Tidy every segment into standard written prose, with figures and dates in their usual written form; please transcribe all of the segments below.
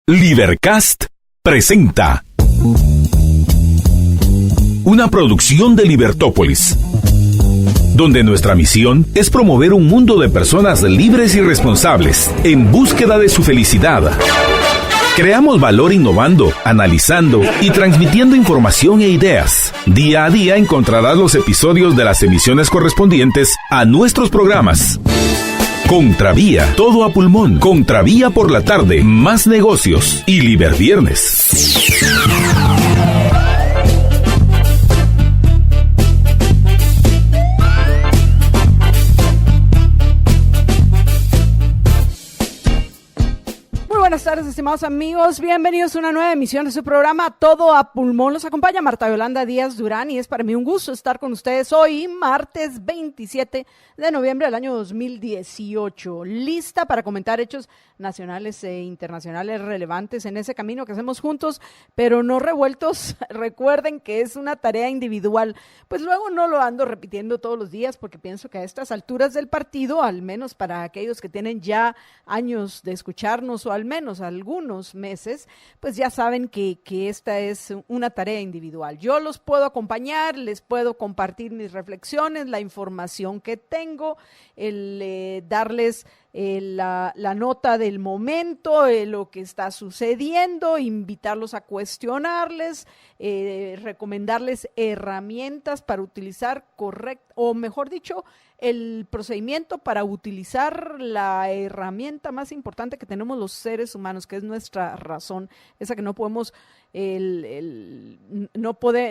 Libercast presenta una producción de Libertópolis, donde nuestra misión es promover un mundo de personas libres y responsables en búsqueda de su felicidad. Creamos valor innovando, analizando y transmitiendo información e ideas. Día a día encontrarás los episodios de las emisiones correspondientes a nuestros programas. Contravía, todo a pulmón. Contravía por la tarde, más negocios y Liberviernes. Buenas tardes, estimados amigos. Bienvenidos a una nueva emisión de su programa Todo a Pulmón. Los acompaña Marta Yolanda Díaz Durán y es para mí un gusto estar con ustedes hoy, martes 27 de noviembre del año 2018. Lista para comentar hechos nacionales e internacionales relevantes en ese camino que hacemos juntos, pero no revueltos. Recuerden que es una tarea individual. Pues luego no lo ando repitiendo todos los días porque pienso que a estas alturas del partido, al menos para aquellos que tienen ya años de escucharnos o al menos algunos meses, pues ya saben que esta es una tarea individual. Yo los puedo acompañar, les puedo compartir mis reflexiones, la información que tengo, darles la nota del momento, lo que está sucediendo, invitarlos a cuestionarles, recomendarles herramientas para utilizar o mejor dicho, el procedimiento para utilizar la herramienta más importante que tenemos los seres humanos, que es nuestra razón, esa que no podemos,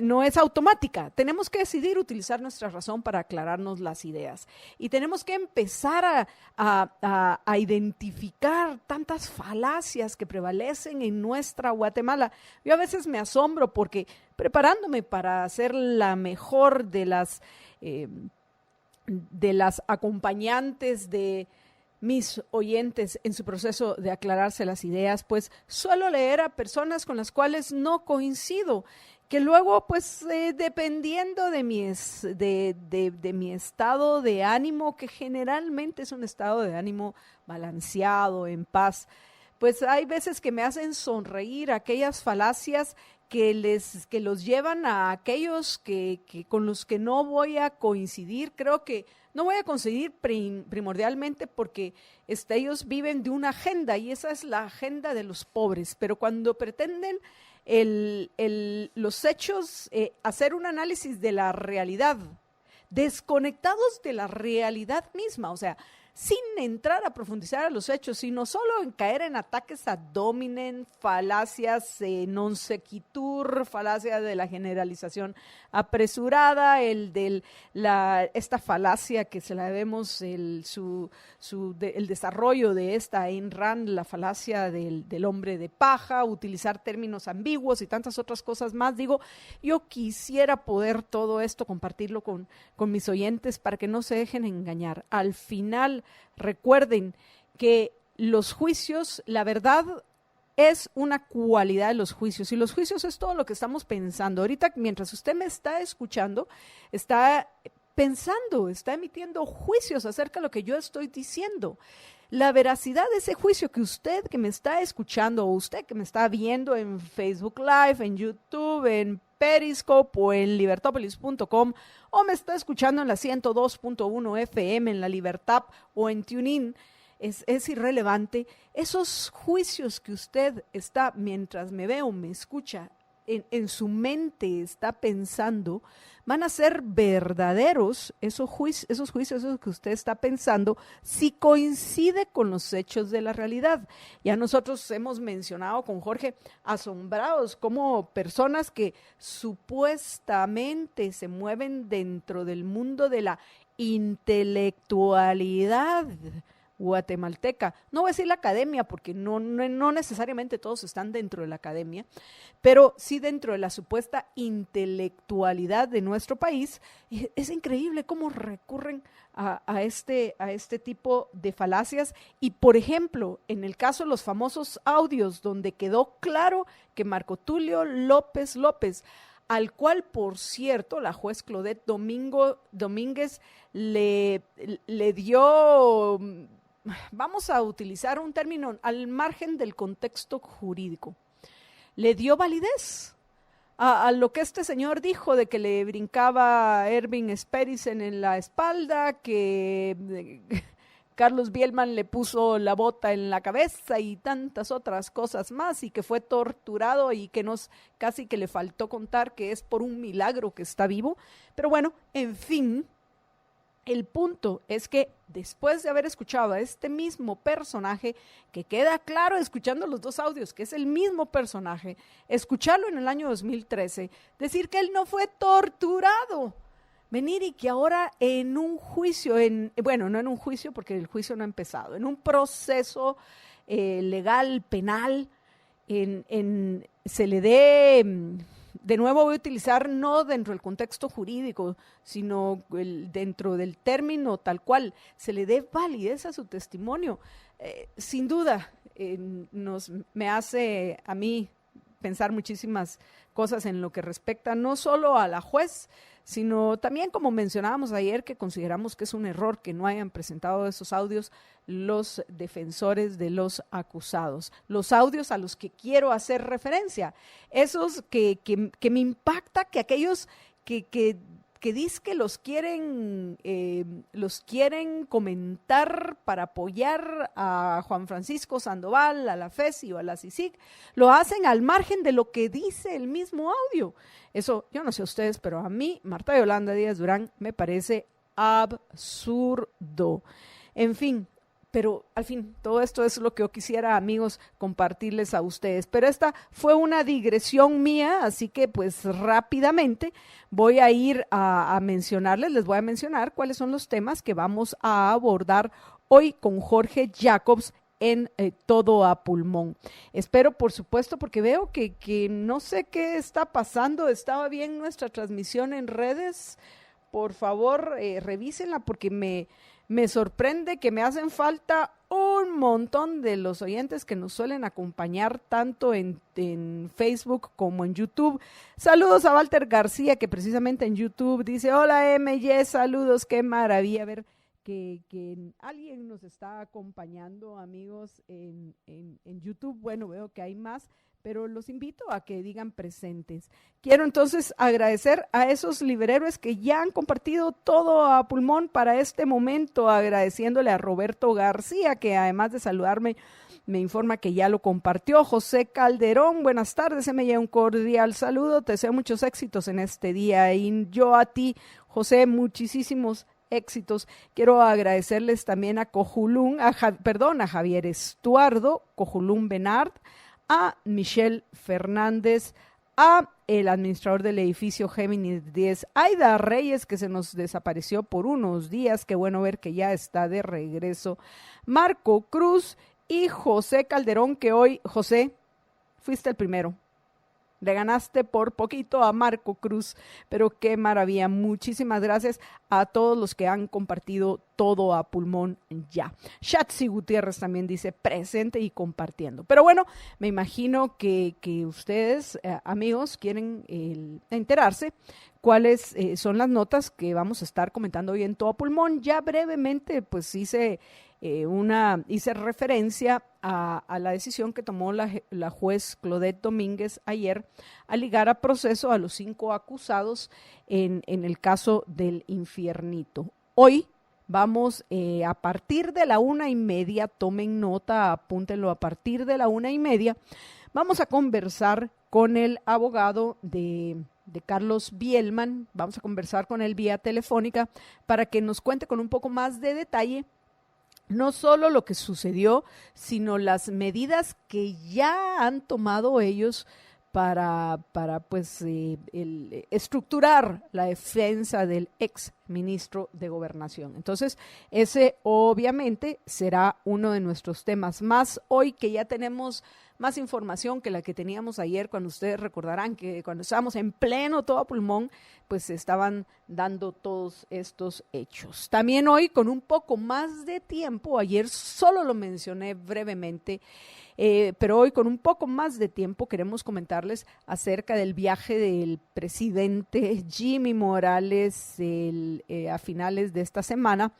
no es automática. Tenemos que decidir utilizar nuestra razón para aclararnos las ideas y tenemos que empezar a identificar tantas falacias que prevalecen en nuestra Guatemala. Yo a veces me asombro porque preparándome para ser la mejor de las acompañantes de mis oyentes en su proceso de aclararse las ideas, pues suelo leer a personas con las cuales no coincido, que luego pues dependiendo de mi estado de ánimo, que generalmente es un estado de ánimo balanceado, en paz, pues hay veces que me hacen sonreír aquellas falacias que los llevan a aquellos que con los que no voy a coincidir. Creo que no voy a coincidir primordialmente porque ellos viven de una agenda y esa es la agenda de los pobres, pero cuando pretenden los hechos, hacer un análisis de la realidad, desconectados de la realidad misma, o sea, sin entrar a profundizar a los hechos, sino solo en caer en ataques ad hominem, falacias non sequitur, falacia de la generalización apresurada, esta falacia que se la debemos el desarrollo de esta Ayn Rand, la falacia del hombre de paja, utilizar términos ambiguos y tantas otras cosas más. Digo, yo quisiera poder todo esto compartirlo con mis oyentes para que no se dejen engañar. Al final, recuerden que los juicios, la verdad es una cualidad de los juicios y los juicios es todo lo que estamos pensando. Ahorita, mientras usted me está escuchando, está pensando, está emitiendo juicios acerca de lo que yo estoy diciendo. La veracidad de ese juicio que usted que me está escuchando o usted que me está viendo en Facebook Live, en YouTube, en Periscope o en libertopolis.com o me está escuchando en la 102.1 FM en la Libertad o en TuneIn, es irrelevante. Esos juicios que usted está, mientras me ve o me escucha, en su mente está pensando, van a ser verdaderos esos juicios, esos que usted está pensando, si coincide con los hechos de la realidad. Ya nosotros hemos mencionado con Jorge, asombrados como personas que supuestamente se mueven dentro del mundo de la intelectualidad guatemalteca, no voy a decir la academia porque no necesariamente todos están dentro de la academia, pero sí dentro de la supuesta intelectualidad de nuestro país. Es increíble cómo recurren a este tipo de falacias y, por ejemplo, en el caso de los famosos audios donde quedó claro que Marco Tulio López, al cual, por cierto, la juez Claudette Domínguez le dio vamos a utilizar un término al margen del contexto jurídico, le dio validez a lo que este señor dijo de que le brincaba Erwin Sperisen en la espalda, que Carlos Bielman le puso la bota en la cabeza y tantas otras cosas más, y que fue torturado y que casi que le faltó contar que es por un milagro que está vivo. Pero bueno, en fin, el punto es que después de haber escuchado a este mismo personaje, que queda claro escuchando los dos audios que es el mismo personaje, escucharlo en el año 2013, decir que él no fue torturado, venir y que ahora en un juicio, bueno, no en un juicio porque el juicio no ha empezado, en un proceso legal, penal, se le dé, de nuevo voy a utilizar no dentro del contexto jurídico, sino dentro del término tal cual, se le dé validez a su testimonio. Sin duda, me hace a mí pensar muchísimas cosas en lo que respecta no solo a la juez, sino también, como mencionábamos ayer, que consideramos que es un error que no hayan presentado esos audios los defensores de los acusados. Los audios a los que quiero hacer referencia, esos que me impacta que aquellos que dizque los quieren comentar para apoyar a Juan Francisco Sandoval, a la FESI o a la CICIG, lo hacen al margen de lo que dice el mismo audio. Eso, yo no sé ustedes, pero a mí, Marta Yolanda Díaz Durán, me parece absurdo. En fin, pero al fin, todo esto es lo que yo quisiera, amigos, compartirles a ustedes. Pero esta fue una digresión mía, así que pues rápidamente voy a ir a mencionarles, les voy a mencionar cuáles son los temas que vamos a abordar hoy con Jorge Jacobs en Todo a Pulmón. Espero, por supuesto, porque veo que no sé qué está pasando, estaba bien nuestra transmisión en redes, por favor, revísenla porque me sorprende que me hacen falta un montón de los oyentes que nos suelen acompañar tanto en Facebook como en YouTube. Saludos a Walter García, que precisamente en YouTube dice, hola MY, saludos, qué maravilla ver que alguien nos está acompañando, amigos, en YouTube. Bueno, veo que hay más, pero los invito a que digan presentes. Quiero entonces agradecer a esos libreros que ya han compartido Todo a Pulmón para este momento, agradeciéndole a Roberto García, que además de saludarme, me informa que ya lo compartió. José Calderón, buenas tardes, me lleva un cordial saludo, te deseo muchos éxitos en este día. Y yo a ti, José, muchísimos éxitos. Quiero agradecerles también a a Javier Estuardo, Cojulún Benard, a Michelle Fernández, a el administrador del edificio Géminis 10, Aida Reyes, que se nos desapareció por unos días, qué bueno ver que ya está de regreso, Marco Cruz y José Calderón, que hoy, José, fuiste el primero. Le ganaste por poquito a Marco Cruz, pero qué maravilla. Muchísimas gracias a todos los que han compartido Todo a Pulmón ya. Shatsi Gutiérrez también dice presente y compartiendo. Pero bueno, me imagino que ustedes, amigos, quieren enterarse cuáles son las notas que vamos a estar comentando hoy en Todo a Pulmón. Ya brevemente, pues hice referencia a la decisión que tomó la juez Claudette Domínguez ayer al ligar a proceso a los 5 acusados en el caso del Infiernito. Hoy vamos a partir de la 1:30, tomen nota, apúntenlo, a partir de la 1:30, vamos a conversar con el abogado de Carlos Bielman, vamos a conversar con él vía telefónica para que nos cuente con un poco más de detalle no solo lo que sucedió, sino las medidas que ya han tomado ellos para estructurar la defensa del ex ministro de Gobernación. Entonces, ese obviamente será uno de nuestros temas más hoy, que ya tenemos más información que la que teníamos ayer, cuando ustedes recordarán que cuando estábamos en pleno Todo a Pulmón, pues se estaban dando todos estos hechos. También hoy, con un poco más de tiempo, ayer solo lo mencioné brevemente, pero hoy con un poco más de tiempo queremos comentarles acerca del viaje del presidente Jimmy Morales a finales de esta semana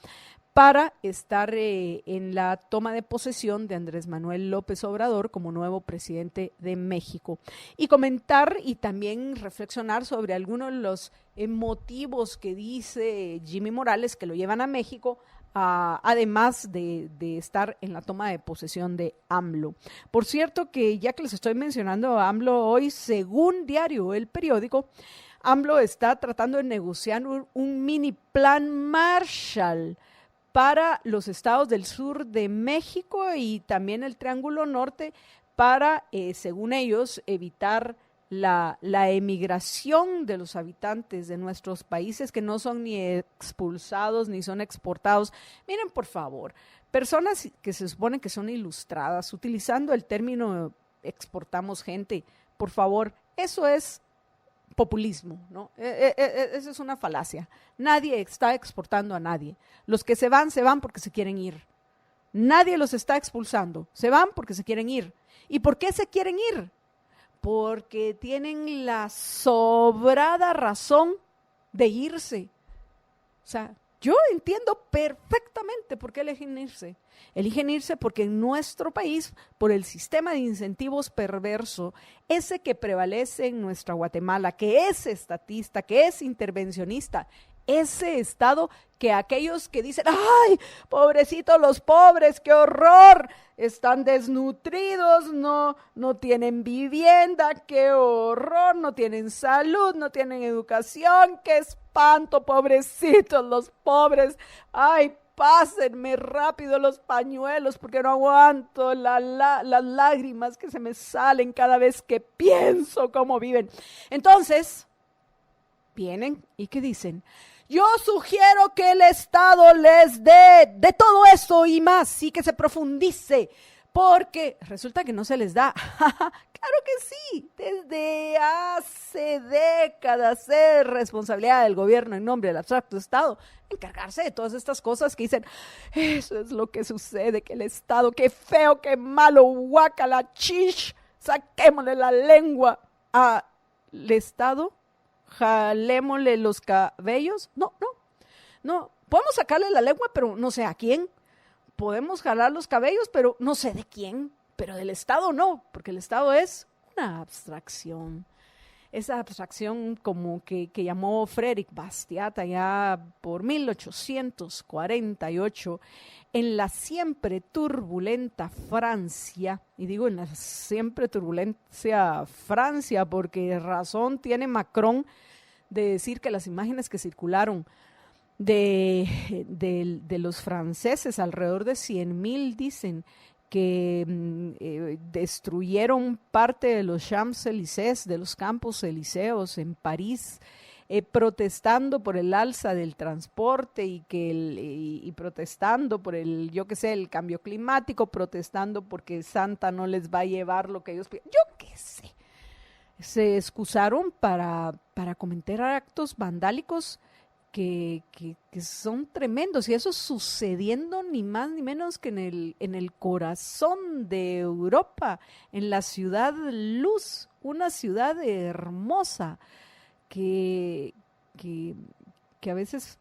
para estar en la toma de posesión de Andrés Manuel López Obrador como nuevo presidente de México. Y comentar y también reflexionar sobre algunos de los motivos que dice Jimmy Morales que lo llevan a México, además de estar en la toma de posesión de AMLO. Por cierto que ya que les estoy mencionando a AMLO hoy, según Diario El Periódico, AMLO está tratando de negociar un mini plan Marshall para los estados del sur de México y también el Triángulo Norte para, según ellos, evitar la emigración de los habitantes de nuestros países que no son ni expulsados ni son exportados. Miren, por favor, personas que se supone que son ilustradas, utilizando el término exportamos gente, por favor, eso es populismo, ¿no? Eso es una falacia. Nadie está exportando a nadie. Los que se van porque se quieren ir. Nadie los está expulsando. Se van porque se quieren ir. ¿Y por qué se quieren ir? Porque tienen la sobrada razón de irse. O sea, yo entiendo perfectamente por qué eligen irse. Eligen irse porque en nuestro país, por el sistema de incentivos perverso, ese que prevalece en nuestra Guatemala, que es estatista, que es intervencionista, ese Estado que aquellos que dicen, ¡ay, pobrecitos los pobres, qué horror! Están desnutridos, no tienen vivienda, qué horror, no tienen salud, no tienen educación, qué espanto, pobrecitos los pobres, ¡ay, pásenme rápido los pañuelos porque no aguanto las lágrimas que se me salen cada vez que pienso cómo viven! Entonces, vienen y ¿qué dicen? Yo sugiero que el Estado les dé de todo esto y más y que se profundice, porque resulta que no se les da. Claro que sí, desde hace décadas es responsabilidad del gobierno en nombre del abstracto Estado encargarse de todas estas cosas que dicen, eso es lo que sucede, que el Estado, qué feo, qué malo, guácala, chish, saquémosle la lengua al Estado. Jalémosle los cabellos. No, podemos sacarle la lengua, pero no sé a quién. Podemos jalar los cabellos, pero no sé de quién. Pero del Estado no, porque el Estado es una abstracción. Esa abstracción como que llamó Frédéric Bastiat ya por 1848 en la siempre turbulenta Francia, y digo en la siempre turbulencia Francia porque razón tiene Macron de decir que las imágenes que circularon de los franceses, alrededor de 100,000 dicen que destruyeron parte de los Champs-Élysées, de los Campos Elíseos en París, protestando por el alza del transporte y protestando por el cambio climático, protestando porque Santa no les va a llevar lo que ellos piden. Yo qué sé. Se excusaron para cometer actos vandálicos que son tremendos, y eso sucediendo ni más ni menos que en el corazón de Europa, en la ciudad Luz, una ciudad hermosa que a veces,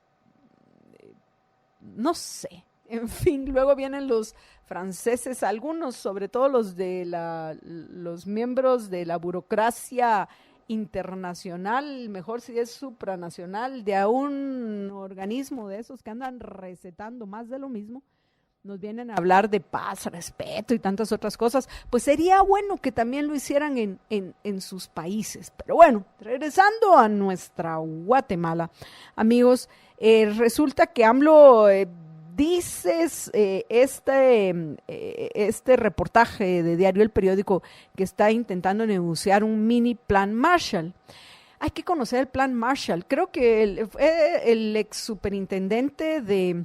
no sé, en fin, luego vienen los franceses, algunos, sobre todo los miembros de la burocracia internacional, mejor si es supranacional, de a un organismo de esos que andan recetando más de lo mismo, nos vienen a hablar de paz, respeto y tantas otras cosas. Pues sería bueno que también lo hicieran en sus países. Pero bueno, regresando a nuestra Guatemala, amigos, resulta que AMLO dices este reportaje de Diario El Periódico que está intentando negociar un mini plan Marshall. Hay que conocer el plan Marshall. Creo que el ex superintendente de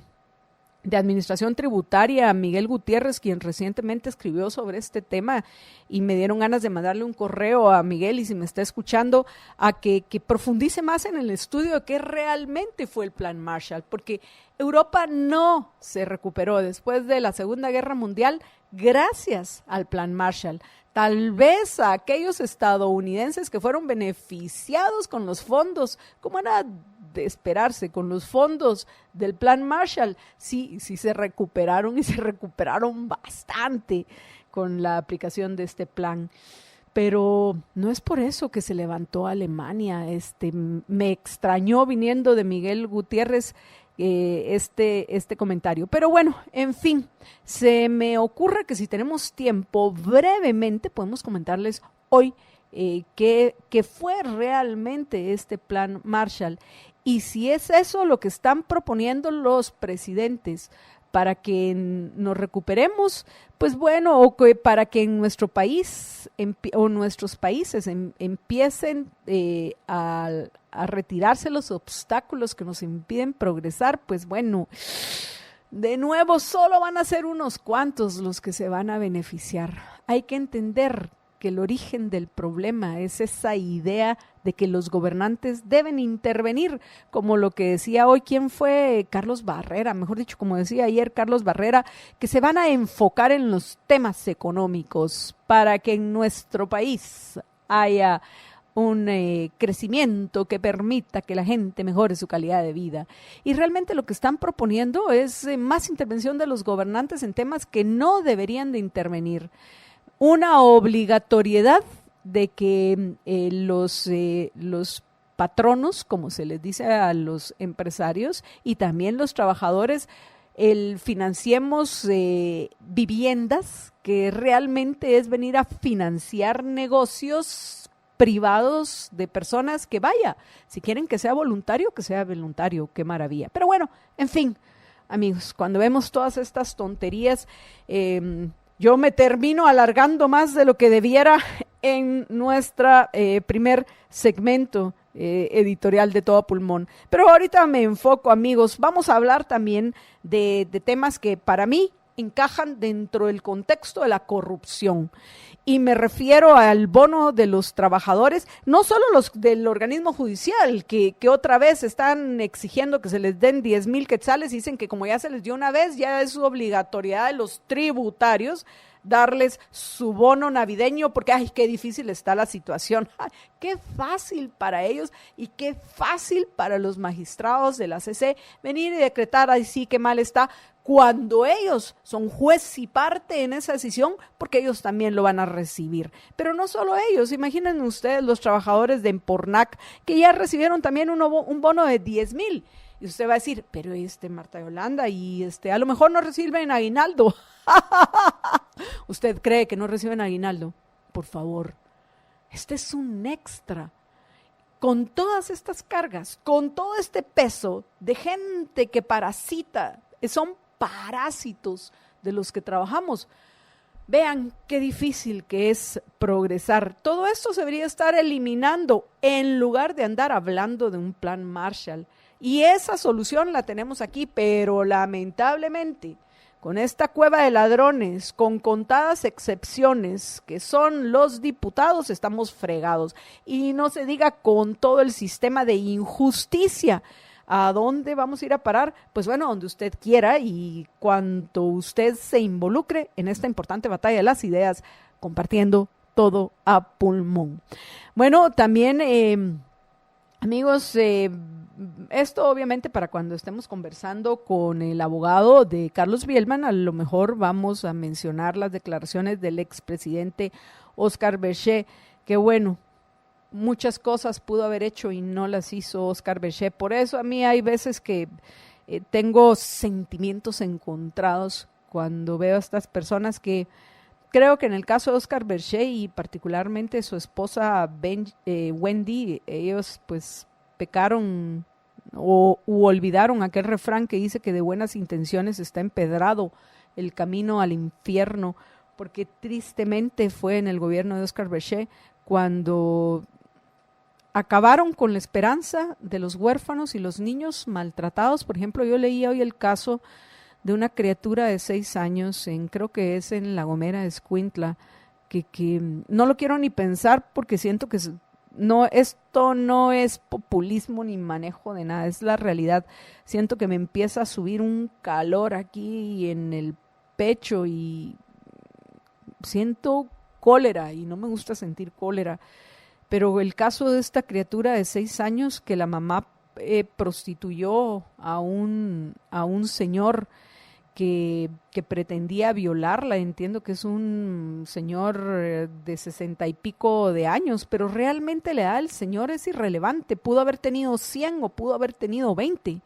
Administración Tributaria, Miguel Gutiérrez, quien recientemente escribió sobre este tema, y me dieron ganas de mandarle un correo a Miguel, y si me está escuchando, a que profundice más en el estudio de qué realmente fue el plan Marshall, porque Europa no se recuperó después de la Segunda Guerra Mundial gracias al plan Marshall. Tal vez a aquellos estadounidenses que fueron beneficiados con los fondos, como era de esperarse, con los fondos del Plan Marshall, sí se recuperaron y se recuperaron bastante con la aplicación de este plan. Pero no es por eso que se levantó Alemania. Me extrañó viniendo de Miguel Gutiérrez este comentario. Pero bueno, en fin, se me ocurre que si tenemos tiempo, brevemente podemos comentarles hoy qué fue realmente este plan Marshall. Y si es eso lo que están proponiendo los presidentes para que nos recuperemos, pues bueno, o que para que en nuestro país o nuestros países empiecen a retirarse los obstáculos que nos impiden progresar, pues bueno, de nuevo solo van a ser unos cuantos los que se van a beneficiar. Hay que entender que el origen del problema es esa idea de que los gobernantes deben intervenir, como lo que decía hoy, ¿quién fue? Carlos Barrera, mejor dicho, como decía ayer Carlos Barrera, que se van a enfocar en los temas económicos para que en nuestro país haya un crecimiento que permita que la gente mejore su calidad de vida. Y realmente lo que están proponiendo es más intervención de los gobernantes en temas que no deberían de intervenir. Una obligatoriedad de que los patronos, como se les dice a los empresarios, y también los trabajadores, financiemos viviendas, que realmente es venir a financiar negocios privados de personas que vaya, si quieren que sea voluntario, qué maravilla. Pero bueno, en fin, amigos, cuando vemos todas estas tonterías, yo me termino alargando más de lo que debiera en nuestra primer segmento editorial de Todo Pulmón. Pero ahorita me enfoco, amigos, vamos a hablar también de temas que para mí encajan dentro del contexto de la corrupción. Y me refiero al bono de los trabajadores, no solo los del organismo judicial, que otra vez están exigiendo que se les den 10,000 quetzales, y dicen que como ya se les dio una vez, ya es su obligatoriedad de los tributarios darles su bono navideño, porque ¡ay, qué difícil está la situación! ¡Ay, qué fácil para ellos y qué fácil para los magistrados de la CC venir y decretar, ¡ay, sí, qué mal está!, cuando ellos son juez y parte en esa decisión, porque ellos también lo van a recibir. Pero no solo ellos, imaginen ustedes los trabajadores de Empornac, que ya recibieron también un bono de 10,000. Y usted va a decir, pero Marta Yolanda, y a lo mejor no reciben aguinaldo. ¿Usted cree que no reciben aguinaldo? Por favor, este es un extra. Con todas estas cargas, con todo este peso de gente que parasita, son parásitos de los que trabajamos. Vean qué difícil que es progresar. Todo esto se debería estar eliminando en lugar de andar hablando de un plan Marshall. Y esa solución la tenemos aquí, pero lamentablemente, con esta cueva de ladrones, con contadas excepciones que son los diputados, estamos fregados. Y no se diga con todo el sistema de injusticia. ¿A dónde vamos a ir a parar? Pues bueno, donde usted quiera y cuando usted se involucre en esta importante batalla de las ideas, compartiendo todo a pulmón. Bueno, también, amigos, esto obviamente para cuando estemos conversando con el abogado de Carlos Bielman, a lo mejor vamos a mencionar las declaraciones del expresidente Oscar Berger, que bueno, muchas cosas pudo haber hecho y no las hizo Oscar Berger. Por eso a mí hay veces que tengo sentimientos encontrados cuando veo a estas personas que creo que en el caso de Oscar Berger y particularmente su esposa Wendy, ellos pues pecaron u olvidaron aquel refrán que dice que de buenas intenciones está empedrado el camino al infierno, porque tristemente fue en el gobierno de Oscar Berger cuando acabaron con la esperanza de los huérfanos y los niños maltratados. Por ejemplo, yo leía hoy el caso de una criatura de 6 años, creo que es en La Gomera de Escuintla, que no lo quiero ni pensar porque siento que esto no es populismo ni manejo de nada, es la realidad. Siento que me empieza a subir un calor aquí en el pecho y siento cólera, y no me gusta sentir cólera, pero el caso de esta criatura de 6 años que la mamá prostituyó a un señor que pretendía violarla. Entiendo que es un señor de 60 y pico de años, pero realmente la edad del señor es irrelevante. Pudo haber tenido 100 o pudo haber tenido 20.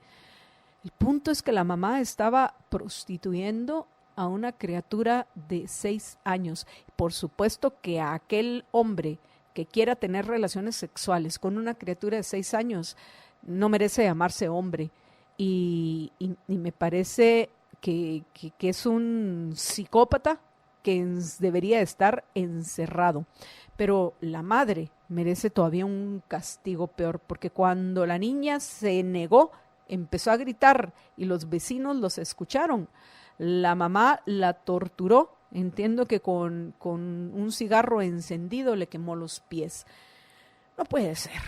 El punto es que la mamá estaba prostituyendo a una criatura de 6 años. Por supuesto que a aquel hombre que quiera tener relaciones sexuales con una criatura de 6 años no merece llamarse hombre. Y me parece que es un psicópata que debería estar encerrado. Pero la madre merece todavía un castigo peor, porque cuando la niña se negó, empezó a gritar y los vecinos los escucharon. La mamá la torturó, entiendo que con un cigarro encendido le quemó los pies. No puede ser.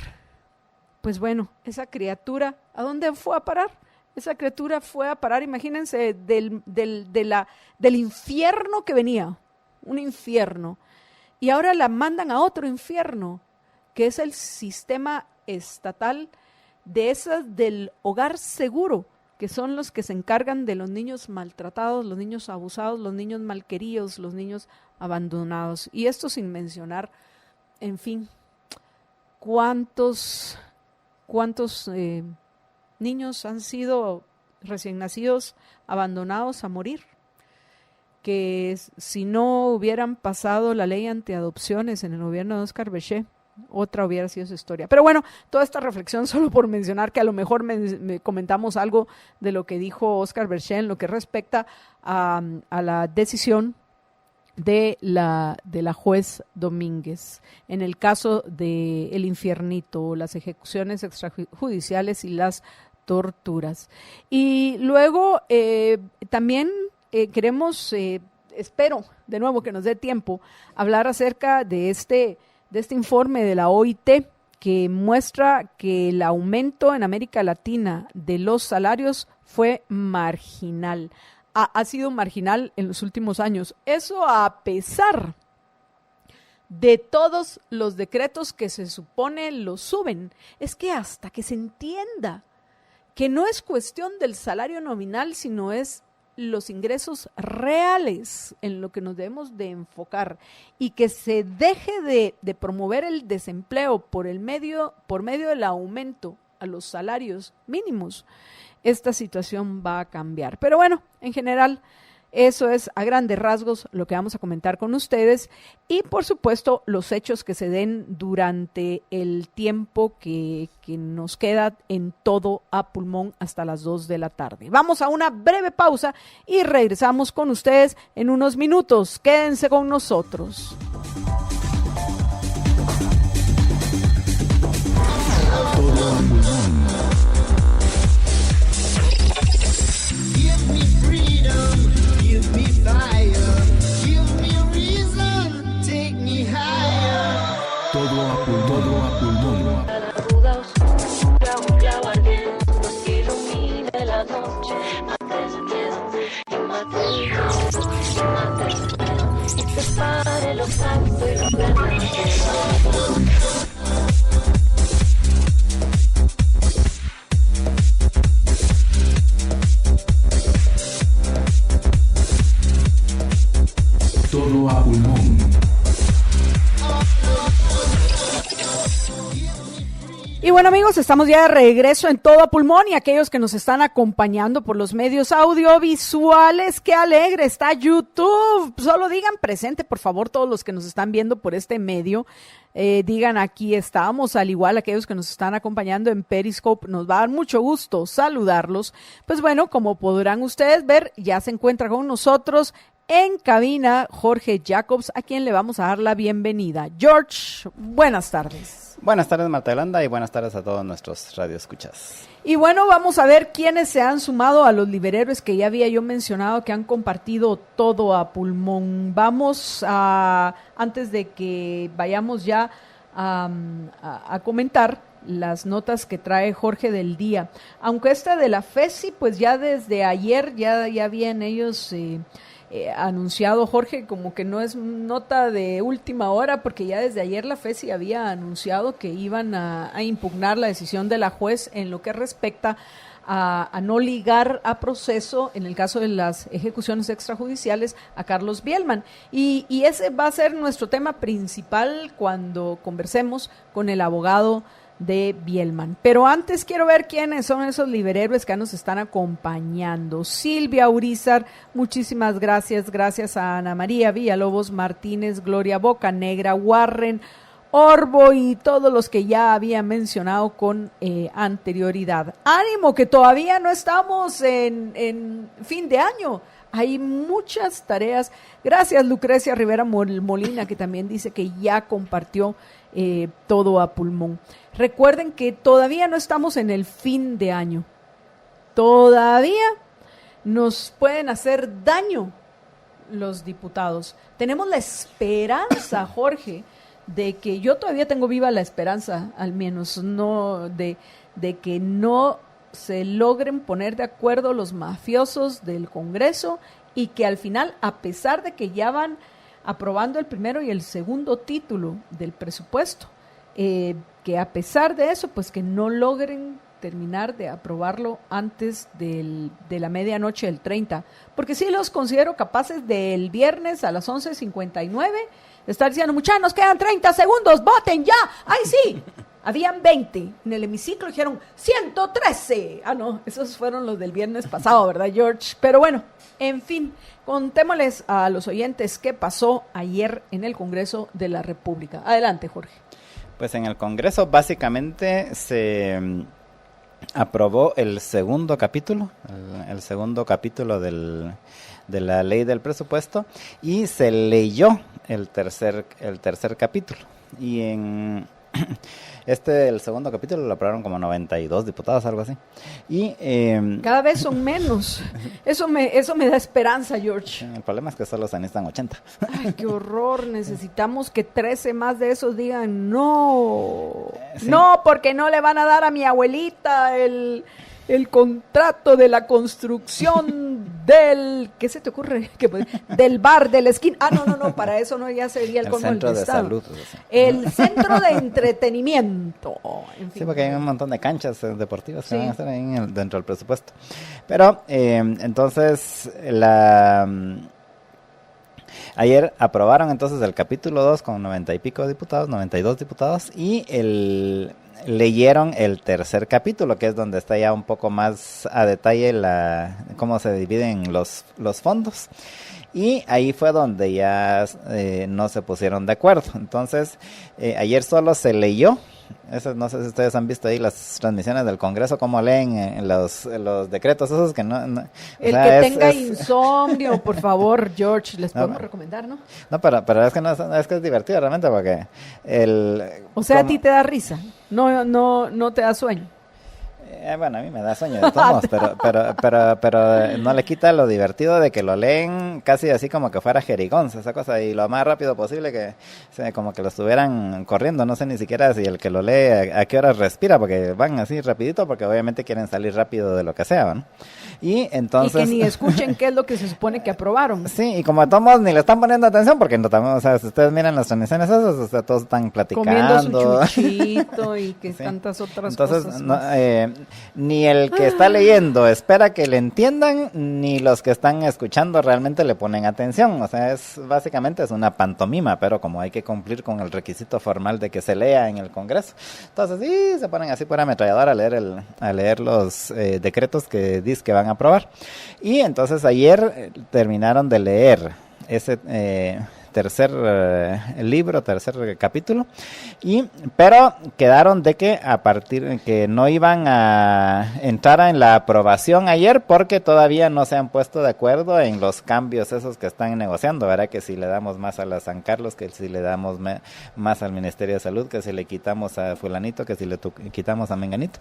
Pues bueno, esa criatura, ¿a dónde fue a parar? Esa criatura fue a parar, imagínense, del infierno que venía, un infierno, y ahora la mandan a otro infierno, que es el sistema estatal de esas del hogar seguro, que son los que se encargan de los niños maltratados, los niños abusados, los niños malqueridos, los niños abandonados. Y esto sin mencionar, en fin, cuántos niños han sido recién nacidos abandonados a morir, que si no hubieran pasado la ley antiadopciones en el gobierno de Oscar Bechet, otra hubiera sido su historia. Pero bueno, toda esta reflexión solo por mencionar que a lo mejor me comentamos algo de lo que dijo Oscar Bechet en lo que respecta a la decisión de la juez Domínguez en el caso de el infiernito, las ejecuciones extrajudiciales y las torturas. Y luego también queremos, espero de nuevo que nos dé tiempo, hablar acerca de este informe de la OIT que muestra que el aumento en América Latina de los salarios fue marginal. Ha sido marginal en los últimos años. Eso a pesar de todos los decretos que se supone los suben. Es que hasta que se entienda que no es cuestión del salario nominal, sino es los ingresos reales en lo que nos debemos de enfocar y que se deje de promover el desempleo por medio del aumento a los salarios mínimos, esta situación va a cambiar. Pero bueno, en general, eso es a grandes rasgos lo que vamos a comentar con ustedes y, por supuesto, los hechos que se den durante el tiempo que nos queda en todo a pulmón hasta las 2 de la tarde. Vamos a una breve pausa y regresamos con ustedes en unos minutos. Quédense con nosotros. Todo a pulmón. Ruda oscura, un aguardiente nos ilumine la noche. Mate el miedo y mate el miedo y separe lo santo y lo verdadero. Todo a pulmón. Y bueno, amigos, estamos ya de regreso en Todo a Pulmón y aquellos que nos están acompañando por los medios audiovisuales, ¡qué alegre está YouTube! Solo digan presente, por favor, todos los que nos están viendo por este medio. Digan aquí estamos, al igual aquellos que nos están acompañando en Periscope, nos va a dar mucho gusto saludarlos. Pues bueno, como podrán ustedes ver, ya se encuentra con nosotros en cabina Jorge Jacobs, a quien le vamos a dar la bienvenida. George, buenas tardes. Buenas tardes, Marta Yolanda, y buenas tardes a todos nuestros radioescuchas. Y bueno, vamos a ver quiénes se han sumado a los liberhéroes que ya había yo mencionado, que han compartido todo a pulmón. Vamos a, antes de que vayamos ya a comentar las notas que trae Jorge del día. Aunque esta de la FESI, pues ya desde ayer ya habían ellos anunciado, Jorge, como que no es nota de última hora, porque ya desde ayer la FESI había anunciado que iban a impugnar la decisión de la juez en lo que respecta a no ligar a proceso, en el caso de las ejecuciones extrajudiciales, a Carlos Bielman. Y ese va a ser nuestro tema principal cuando conversemos con el abogado de Bielman. Pero antes quiero ver quiénes son esos liberhéroes que nos están acompañando. Silvia Urizar, muchísimas gracias. Gracias a Ana María Villalobos Martínez, Gloria Bocanegra, Warren Orbo y todos los que ya había mencionado con anterioridad. Ánimo, que todavía no estamos en fin de año. Hay muchas tareas. Gracias, Lucrecia Rivera Molina, que también dice que ya compartió todo a pulmón. Recuerden que todavía no estamos en el fin de año. Todavía nos pueden hacer daño los diputados. Tenemos la esperanza, Jorge, de que yo todavía tengo viva la esperanza, al menos, no de que no se logren poner de acuerdo los mafiosos del Congreso y que al final, a pesar de que ya van aprobando el primero y el segundo título del presupuesto, que a pesar de eso, pues que no logren terminar de aprobarlo antes de la medianoche del 30, porque sí los considero capaces del viernes a las 11:59 de estar diciendo, muchachos, nos quedan 30 segundos, voten ya, ¡ay sí! Habían 20, en el hemiciclo dijeron 113. Ah, no, esos fueron los del viernes pasado, ¿verdad, George? Pero bueno, en fin, contémosles a los oyentes qué pasó ayer en el Congreso de la República. Adelante, Jorge. Pues en el Congreso básicamente se aprobó el segundo capítulo, el segundo capítulo de la ley del presupuesto, y se leyó el tercer capítulo. Y en el segundo capítulo lo aprobaron como 92 diputados, algo así. Y cada vez son menos. Eso me da esperanza, George. El problema es que solo se necesitan 80. Ay, qué horror. Necesitamos que 13 más de esos digan no. Sí. No, porque no le van a dar a mi abuelita el contrato de la construcción del, ¿qué se te ocurre? Del bar, de la esquina. Ah, no, para eso no, ya sería el colmo del Estado. Centro de salud. El centro de entretenimiento. En fin. Sí, porque hay un montón de canchas deportivas que van a estar ahí dentro del presupuesto. Pero, entonces, ayer aprobaron entonces el capítulo 2 con 90 y pico diputados, 92 diputados, y leyeron el tercer capítulo, que es donde está ya un poco más a detalle cómo se dividen los fondos. Y ahí fue donde ya no se pusieron de acuerdo. Entonces, ayer solo se leyó. No sé si ustedes han visto ahí las transmisiones del Congreso, cómo leen los decretos esos que no el que tenga insomnio, por favor, George, les podemos recomendar, ¿no? No, pero es que es que es divertido realmente, porque o sea, a ti te da risa, no te da sueño. Bueno, a mí me da sueño de todos, pero no le quita lo divertido de que lo leen casi así como que fuera jerigonza, esa cosa, y lo más rápido posible, que como que lo estuvieran corriendo. No sé ni siquiera si el que lo lee a qué horas respira, porque van así rapidito, porque obviamente quieren salir rápido de lo que sea, ¿no? Y entonces, y que ni escuchen qué es lo que se supone que aprobaron. Sí, y como a todos ni le están poniendo atención, porque no, o sea, si ustedes miran las transmisiones esas, o sea, todos están platicando, comiendo su chuchito y que tantas otras cosas. Entonces, ni el que está leyendo espera que le entiendan, ni los que están escuchando realmente le ponen atención. O sea, básicamente es una pantomima, pero como hay que cumplir con el requisito formal de que se lea en el Congreso, entonces sí, se ponen así por ametralladora a leer los decretos que dice que van a aprobar. Y entonces ayer terminaron de leer ese tercer capítulo, pero quedaron de que a partir que no iban a entrar en la aprobación ayer, porque todavía no se han puesto de acuerdo en los cambios esos que están negociando, ¿verdad? Que si le damos más a la San Carlos, que si le damos más al Ministerio de Salud, que si le quitamos a fulanito, que si le quitamos a menganito.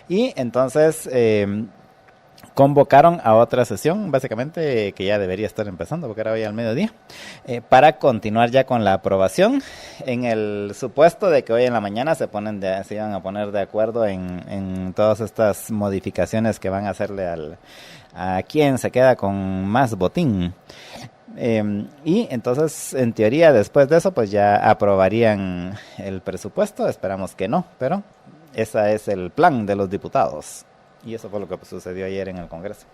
Y entonces convocaron a otra sesión, básicamente, que ya debería estar empezando, porque era hoy al mediodía, para continuar ya con la aprobación, en el supuesto de que hoy en la mañana se iban a poner de acuerdo en todas estas modificaciones que van a hacerle a quien se queda con más botín. Y entonces, en teoría, después de eso, pues ya aprobarían el presupuesto. Esperamos que no, pero ese es el plan de los diputados. Y eso fue lo que sucedió ayer en el Congreso.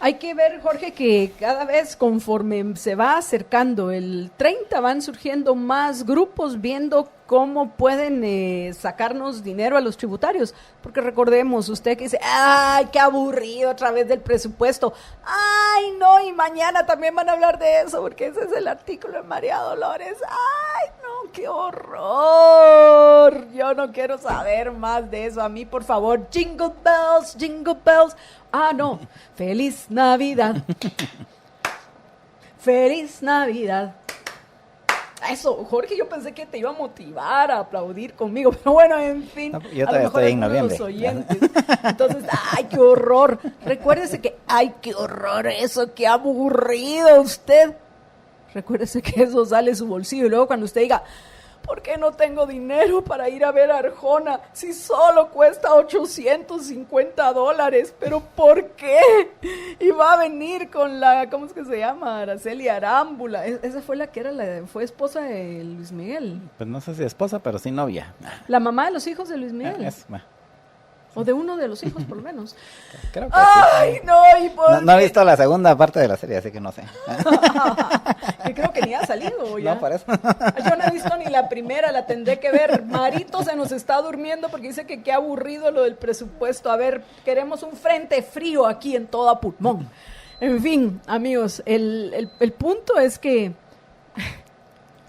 Hay que ver, Jorge, que cada vez conforme se va acercando el 30 van surgiendo más grupos viendo cómo pueden sacarnos dinero a los tributarios. Porque recordemos, usted que dice, ¡ay, qué aburrido otra vez del presupuesto! ¡Ay, no! Y mañana también van a hablar de eso, porque ese es el artículo de María Dolores. ¡Ay, no! ¡Qué horror! Yo no quiero saber más de eso. A mí, por favor, jingle bells, jingle bells. Ah, no. ¡Feliz Navidad! ¡Feliz Navidad! Eso, Jorge, yo pensé que te iba a motivar a aplaudir conmigo, pero bueno, en fin, no, yo a lo mejor estoy en alguno de noviembre. los oyentes. Entonces, ¡ay, qué horror! Recuérdese que, ¡ay, qué horror eso! ¡Qué aburrido usted! Recuérdese que eso sale de su bolsillo y luego cuando usted diga, ¿por qué no tengo dinero para ir a ver a Arjona si solo cuesta $850? ¿Pero por qué? Y va a venir con la, ¿cómo es que se llama? Araceli Arámbula. Esa fue la que fue esposa de Luis Miguel. Pues no sé si esposa, pero sí novia. La mamá de los hijos de Luis Miguel. O de uno de los hijos, por lo menos. Creo que ¡ay, sí. no! ¿Y por No he visto la segunda parte de la serie, así que no sé. que creo que ni ha salido ya. No, por eso. Yo no he visto ni la primera, la tendré que ver. Marito se nos está durmiendo porque dice que qué aburrido lo del presupuesto. A ver, queremos un frente frío aquí en toda pulmón. En fin, amigos, el punto es que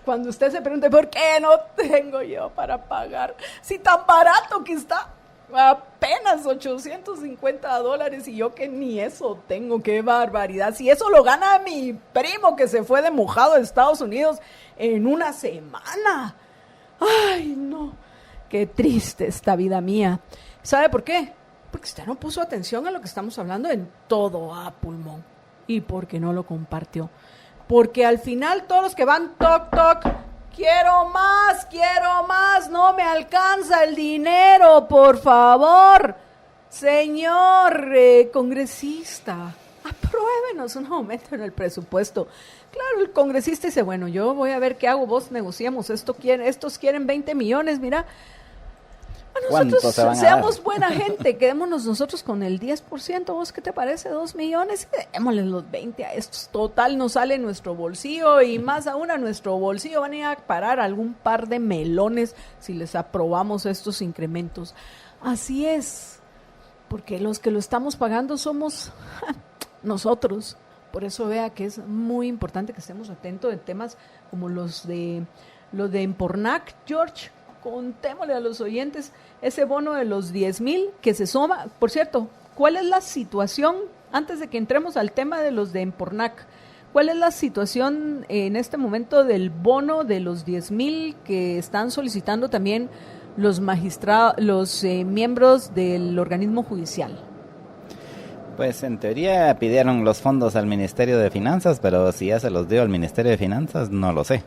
cuando usted se pregunte ¿por qué no tengo yo para pagar? Si tan barato que está. Apenas $850 y yo que ni eso tengo, qué barbaridad. Si eso lo gana mi primo que se fue de mojado a Estados Unidos en una semana. Ay, no, qué triste esta vida mía. ¿Sabe por qué? Porque usted no puso atención a lo que estamos hablando en todo a pulmón. Y porque no lo compartió. Porque al final todos los que van toc toc, quiero más, no me alcanza el dinero, por favor. Señor congresista, apruébenos un aumento en el presupuesto. Claro, el congresista dice, bueno, yo voy a ver qué hago, vos negociamos, estos quieren 20 millones, mira. A nosotros seamos buena gente, quedémonos nosotros con el 10%, ¿vos qué te parece? 2 millones, démosle los 20 a estos, total nos sale en nuestro bolsillo y más aún a nuestro bolsillo van a ir a parar algún par de melones si les aprobamos estos incrementos. Así es, porque los que lo estamos pagando somos nosotros, por eso vea que es muy importante que estemos atentos en temas como los de Empornac, George. Contémosle a los oyentes ese bono de los 10,000 que se suma. Por cierto, ¿cuál es la situación, antes de que entremos al tema de los de Empornac, cuál es la situación en este momento del bono de los 10,000 que están solicitando también los magistrados, los miembros del organismo judicial? Pues en teoría pidieron los fondos al Ministerio de Finanzas, pero si ya se los dio al Ministerio de Finanzas, no lo sé.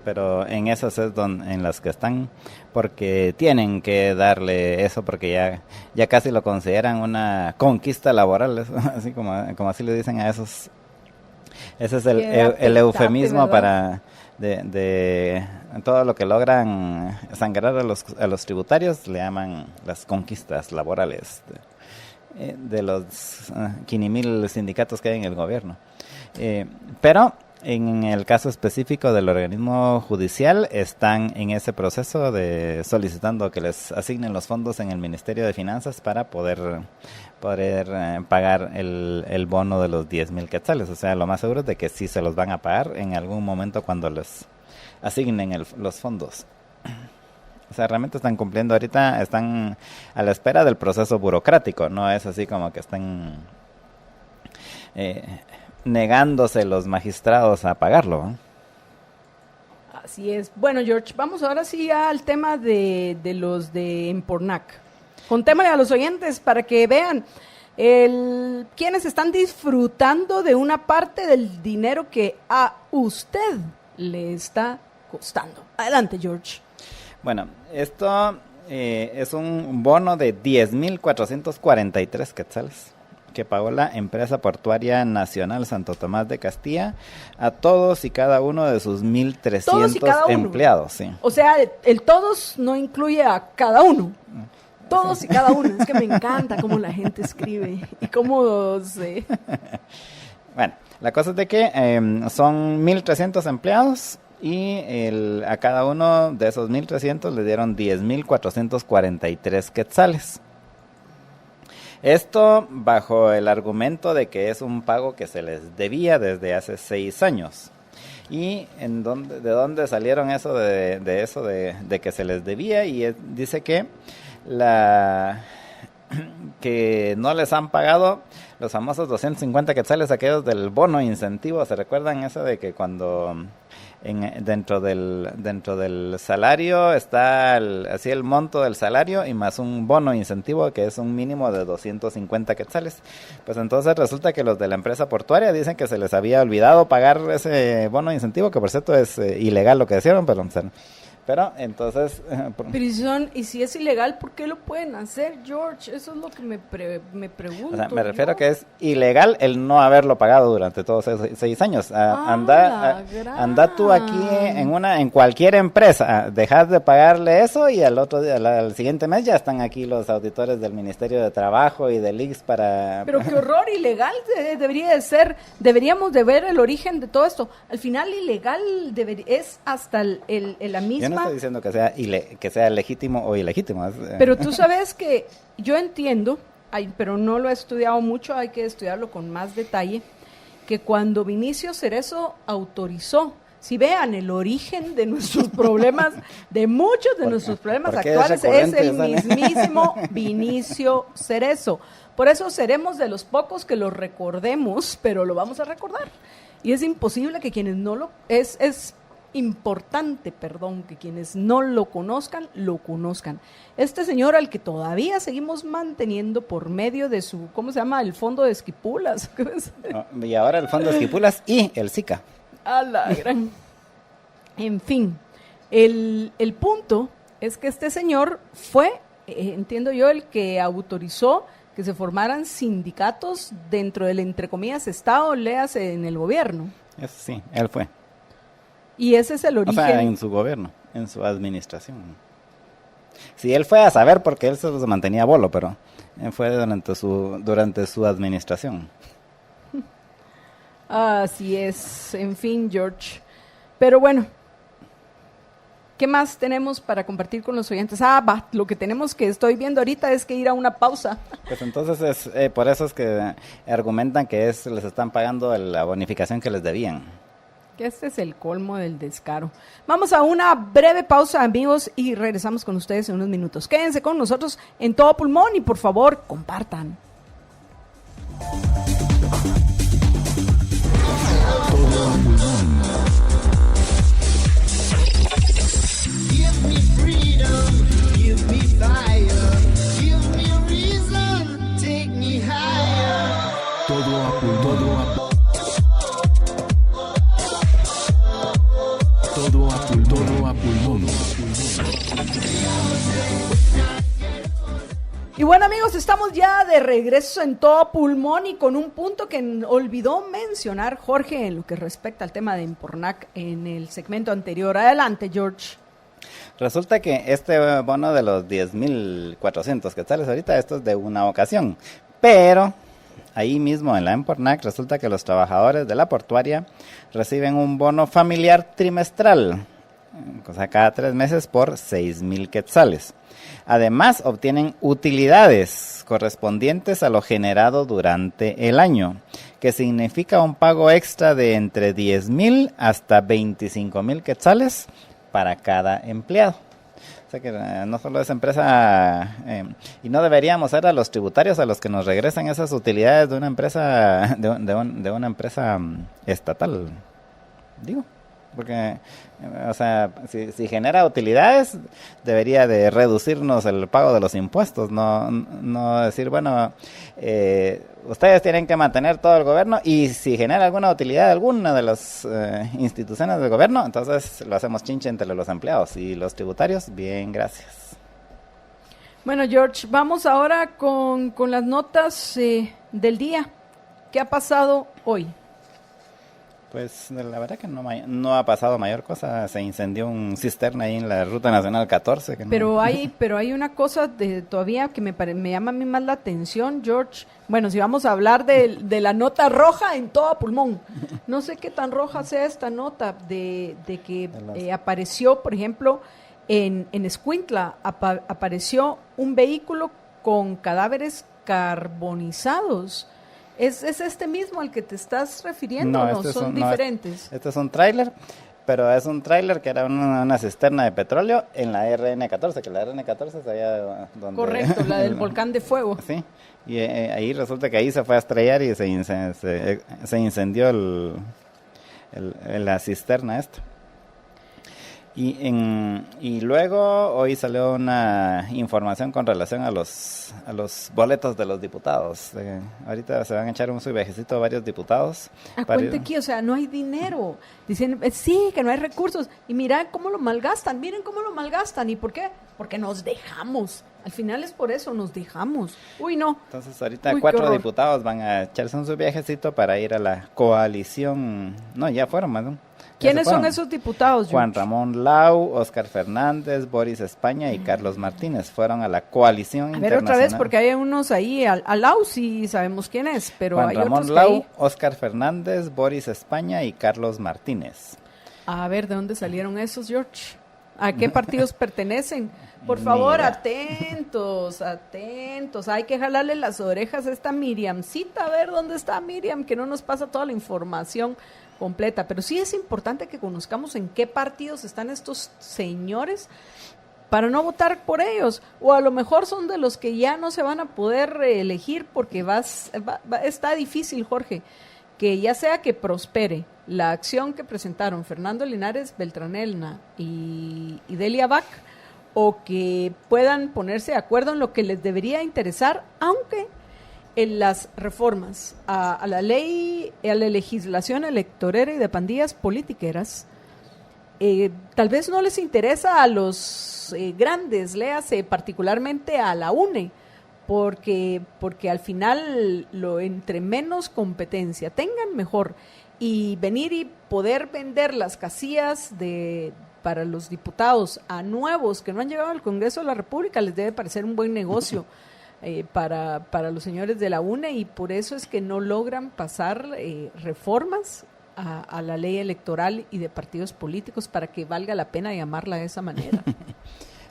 Pero en esas es en las que están, porque tienen que darle eso, porque ya casi lo consideran una conquista laboral, así como así le dicen a esos. Ese es el eufemismo, ¿verdad? de todo lo que logran sangrar a los tributarios, le llaman las conquistas laborales de los 5,000 sindicatos que hay en el gobierno. Pero en el caso específico del organismo judicial, están en ese proceso de solicitando que les asignen los fondos en el Ministerio de Finanzas para poder pagar el bono de los 10,000 quetzales. O sea, lo más seguro es de que sí se los van a pagar en algún momento cuando les asignen los fondos. O sea, realmente están cumpliendo ahorita, están a la espera del proceso burocrático, no es así como que están negándose los magistrados a pagarlo, ¿eh? Así es. Bueno, George, vamos ahora sí al tema de los de Empornac. Contémosle a los oyentes para que vean quienes están disfrutando de una parte del dinero que a usted le está costando. Adelante, George. Bueno, esto es un bono de 10,443 quetzales que pagó la empresa portuaria nacional Santo Tomás de Castilla a todos y cada uno de sus 1,300 empleados. Sí. O sea, el todos no incluye a cada uno. Todos y cada uno. Es que me encanta cómo la gente escribe y cómo se... Bueno, la cosa es de que son 1,300 empleados y a cada uno de esos 1,300 le dieron 10,443 quetzales. Esto bajo el argumento de que es un pago que se les debía desde hace 6 años. ¿Y de dónde salieron eso de que se les debía? Y dice que que no les han pagado los famosos 250 quetzales aquellos del bono incentivo. ¿Se recuerdan eso de que cuando dentro del salario está así el monto del salario y más un bono incentivo que es un mínimo de 250 quetzales? Pues entonces resulta que los de la empresa portuaria dicen que se les había olvidado pagar ese bono incentivo, que por cierto es ilegal lo que hicieron, pero entonces... y si es ilegal, ¿por qué lo pueden hacer, George? Eso es lo que me pregunto. O sea, me refiero a que es ilegal el no haberlo pagado durante todos esos 6 años. Anda tú aquí en cualquier empresa, dejas de pagarle eso y al otro día, al siguiente mes ya están aquí los auditores del Ministerio de Trabajo y del IX para... Pero qué horror, ilegal debería de ser. Deberíamos de ver el origen de todo esto. Al final, ilegal es hasta la misma... Yo no estoy diciendo que sea legítimo o ilegítimo. Pero tú sabes que yo entiendo, pero no lo he estudiado mucho, hay que estudiarlo con más detalle, que cuando Vinicio Cerezo autorizó, si vean el origen de nuestros problemas, de muchos de nuestros problemas actuales, es el mismísimo Vinicio Cerezo. Por eso seremos de los pocos que lo recordemos, pero lo vamos a recordar. Y es imposible que quienes no lo... Es importante, que quienes no lo conozcan, lo conozcan. Este señor al que todavía seguimos manteniendo por medio de su, ¿cómo se llama? El fondo de Esquipulas. Y ahora el fondo de Esquipulas y el SICA. A la gran... En fin, el punto es que este señor fue, entiendo yo, el que autorizó que se formaran sindicatos dentro del, entre comillas, Estado, léase en el gobierno. Eso sí, él fue. Y ese es el origen. O sea, en su gobierno, en su administración. Sí, él fue a saber porque él se mantenía bolo, pero fue durante su administración. Así es, en fin, George. Pero bueno, ¿qué más tenemos para compartir con los oyentes? Lo que tenemos que estoy viendo ahorita es que ir a una pausa. Pues entonces por eso es que argumentan que les están pagando la bonificación que les debían. Que este es el colmo del descaro. Vamos a una breve pausa, amigos, y regresamos con ustedes en unos minutos. Quédense con nosotros en todo pulmón y por favor, compartan. Y bueno, amigos, estamos ya de regreso en todo pulmón y con un punto que olvidó mencionar Jorge en lo que respecta al tema de Empornac en el segmento anterior. Adelante, George. Resulta que este bono de los 10,400 quetzales ahorita, esto es de una ocasión, pero ahí mismo en la Empornac resulta que los trabajadores de la portuaria reciben un bono familiar trimestral, o sea, cada 3 meses por 6,000 quetzales. Además, obtienen utilidades correspondientes a lo generado durante el año, que significa un pago extra de entre 10,000 hasta 25,000 quetzales para cada empleado. O sea que no solo es empresa, y no deberíamos ser a los tributarios a los que nos regresan esas utilidades de una empresa, de una empresa estatal, digo. porque, o sea, si genera utilidades, debería de reducirnos el pago de los impuestos, no decir, bueno, ustedes tienen que mantener todo el gobierno y si genera alguna utilidad alguna de las instituciones del gobierno, entonces lo hacemos chinche entre los empleados y los tributarios. Bien, gracias. Bueno, George, vamos ahora con las notas del día. ¿Qué ha pasado hoy? Pues la verdad que no ha pasado mayor cosa. Se incendió un cisterna ahí en la Ruta Nacional 14. Pero hay una cosa todavía que me llama a mí más la atención, George. Bueno, si vamos a hablar de la nota roja en todo pulmón. No sé qué tan roja sea esta nota de que apareció, por ejemplo, en Escuintla, apareció un vehículo con cadáveres carbonizados. ¿Es este mismo al que te estás refiriendo? No, son diferentes. Este es un tráiler, pero es un tráiler que era una cisterna de petróleo en la RN14, que la RN14 es allá donde... Correcto, la del volcán de fuego. Sí, y ahí resulta que ahí se fue a estrellar y se incendió la cisterna esta. Y luego hoy salió una información con relación a los boletos de los diputados. Ahorita se van a echar un viajecito varios diputados. Cuente aquí, o sea, no hay dinero. Dicen, sí, que no hay recursos. Y mira cómo lo malgastan, miren cómo lo malgastan. ¿Y por qué? Porque nos dejamos. Al final es por eso, nos dejamos. Uy, no. Entonces ahorita 4 diputados van a echarse un viajecito para ir a la coalición. No, ya fueron, ¿no? ¿Quiénes son esos diputados, George? Juan Ramón Lau, Óscar Fernández, Boris España y Carlos Martínez fueron a la coalición internacional. A ver, otra vez, porque hay unos ahí, a Lau sí sabemos quién es, pero Juan hay Ramón otros Lau, que ahí... Óscar Fernández, Boris España y Carlos Martínez. A ver, ¿de dónde salieron esos, George? ¿A qué partidos pertenecen? Por favor, atentos. Hay que jalarle las orejas a esta Miriamcita, a ver dónde está Miriam, que no nos pasa toda la información completa. Pero sí es importante que conozcamos en qué partidos están estos señores para no votar por ellos. O a lo mejor son de los que ya no se van a poder elegir porque está difícil, Jorge, que ya sea que prospere la acción que presentaron Fernando Linares Beltranelna y Delia Bach, o que puedan ponerse de acuerdo en lo que les debería interesar, aunque en las reformas a la ley, a la legislación electorera y de pandillas politiqueras, tal vez no les interesa a los grandes, léase particularmente a la UNE, porque al final entre menos competencia tengan, mejor. Y venir y poder vender las casillas para los diputados a nuevos que no han llegado al Congreso de la República les debe parecer un buen negocio para los señores de la UNE, y por eso es que no logran pasar reformas a la ley electoral y de partidos políticos para que valga la pena llamarla de esa manera.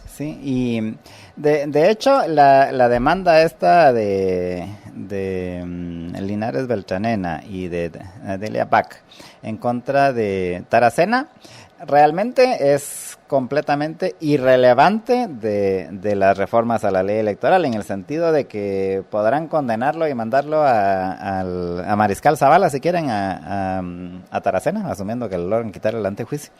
Sí, y de hecho la demanda esta de Linares Beltranena y de Delia Bach en contra de Taracena realmente es completamente irrelevante de las reformas a la ley electoral, en el sentido de que podrán condenarlo y mandarlo a Mariscal Zavala si quieren a Taracena, asumiendo que le logran quitar el antejuicio.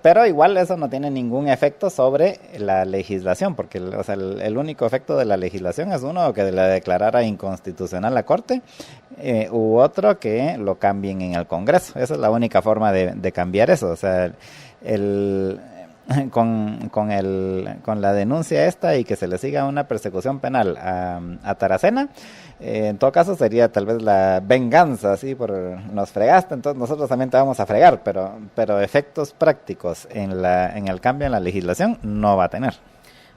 Pero igual eso no tiene ningún efecto sobre la legislación, porque el único efecto de la legislación es uno, que la declarara inconstitucional la Corte, u otro que lo cambien en el Congreso. Esa es la única forma de cambiar eso. O sea, con la denuncia esta y que se le siga una persecución penal a Taracena, en todo caso sería tal vez la venganza, así por nos fregaste, entonces nosotros también te vamos a fregar, pero efectos prácticos en el cambio en la legislación no va a tener.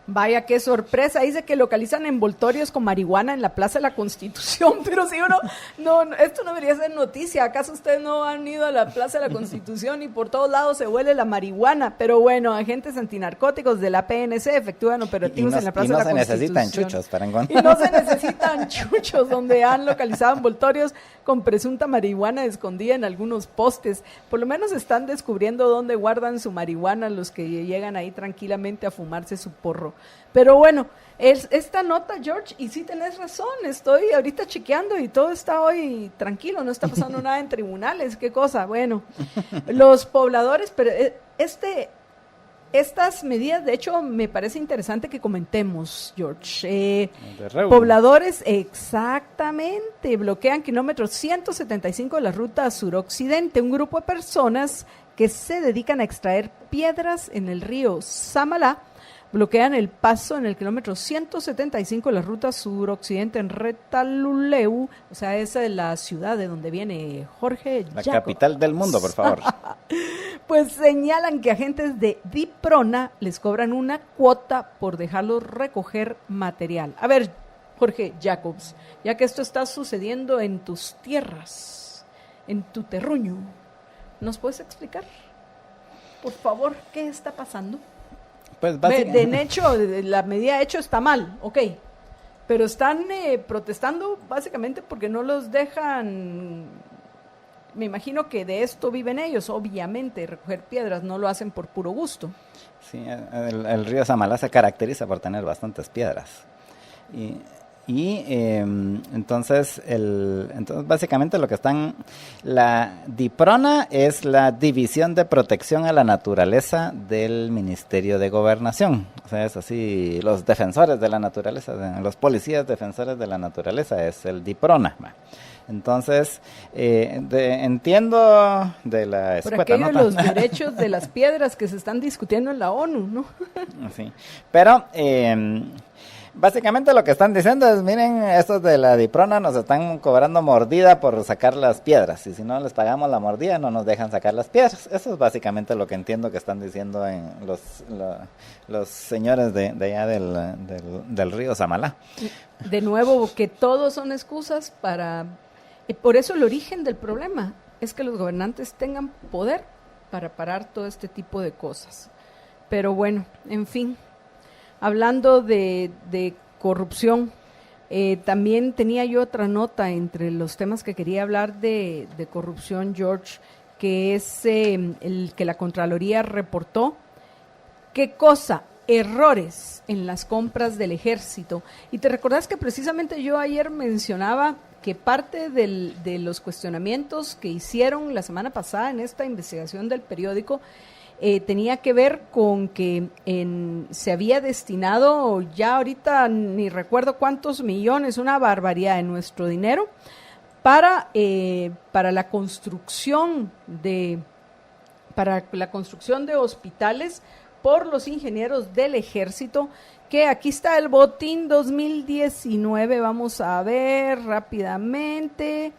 Vaya, qué sorpresa. Dice que localizan envoltorios con marihuana en la Plaza de la Constitución, pero si uno, no, esto no debería ser noticia. ¿Acaso ustedes no han ido a la Plaza de la Constitución y por todos lados se huele la marihuana? Pero bueno, agentes antinarcóticos de la PNC efectúan operativos en la Plaza de la Constitución. Y no se necesitan chuchos para encontrar. Y no se necesitan chuchos, donde han localizado envoltorios con presunta marihuana escondida en algunos postes. Por lo menos están descubriendo dónde guardan su marihuana los que llegan ahí tranquilamente a fumarse su porro. carro. Pero bueno, es esta nota, George, y sí tenés razón, estoy ahorita chequeando y todo está hoy tranquilo, no está pasando nada en tribunales, qué cosa. Bueno, los pobladores, pero estas medidas, de hecho, me parece interesante que comentemos, George. Pobladores, exactamente, bloquean kilómetro 175 de la ruta suroccidente. Un grupo de personas que se dedican a extraer piedras en el río Samalá bloquean el paso en el kilómetro 175 de la ruta suroccidente en Retaluleu, o sea, esa es la ciudad de donde viene Jorge La Jacobs. capital del mundo, por favor. Pues señalan que agentes de DIPRONA les cobran una cuota por dejarlos recoger material. A ver, Jorge Jacobs, ya que esto está sucediendo en tus tierras, en tu terruño, ¿nos puedes explicar? Por favor, ¿qué está pasando? Pues De hecho, la medida de hecho está mal, ok, pero están protestando básicamente porque no los dejan, me imagino que de esto viven ellos, obviamente, recoger piedras, no lo hacen por puro gusto. Sí, el río Samalá se caracteriza por tener bastantes piedras. Entonces básicamente lo que la DIPRONA es la División de Protección a la Naturaleza del Ministerio de Gobernación. O sea, es así, los defensores de la naturaleza, los policías defensores de la naturaleza, es el DIPRONA. Entonces, entiendo de la por escueta, aquello ¿no? Los derechos de las piedras que se están discutiendo en la ONU, ¿no? Sí, pero básicamente lo que están diciendo es, miren, estos de la DIPRONA nos están cobrando mordida por sacar las piedras, y si no les pagamos la mordida no nos dejan sacar las piedras. Eso es básicamente lo que entiendo que están diciendo en los señores de allá del río Samalá. De nuevo, que todos son excusas para... por eso el origen del problema es que los gobernantes tengan poder para parar todo este tipo de cosas. Pero bueno, en fin... Hablando de corrupción, también tenía yo otra nota entre los temas que quería hablar de corrupción, George, que es el que la Contraloría reportó. ¿Qué cosa? Errores en las compras del ejército. Y te recordás que precisamente yo ayer mencionaba que parte de los cuestionamientos que hicieron la semana pasada en esta investigación del periódico tenía que ver con que se había destinado, ya ahorita ni recuerdo cuántos millones, una barbaridad de nuestro dinero, para la construcción de hospitales por los ingenieros del ejército, que aquí está el botín 2019, vamos a ver rápidamente,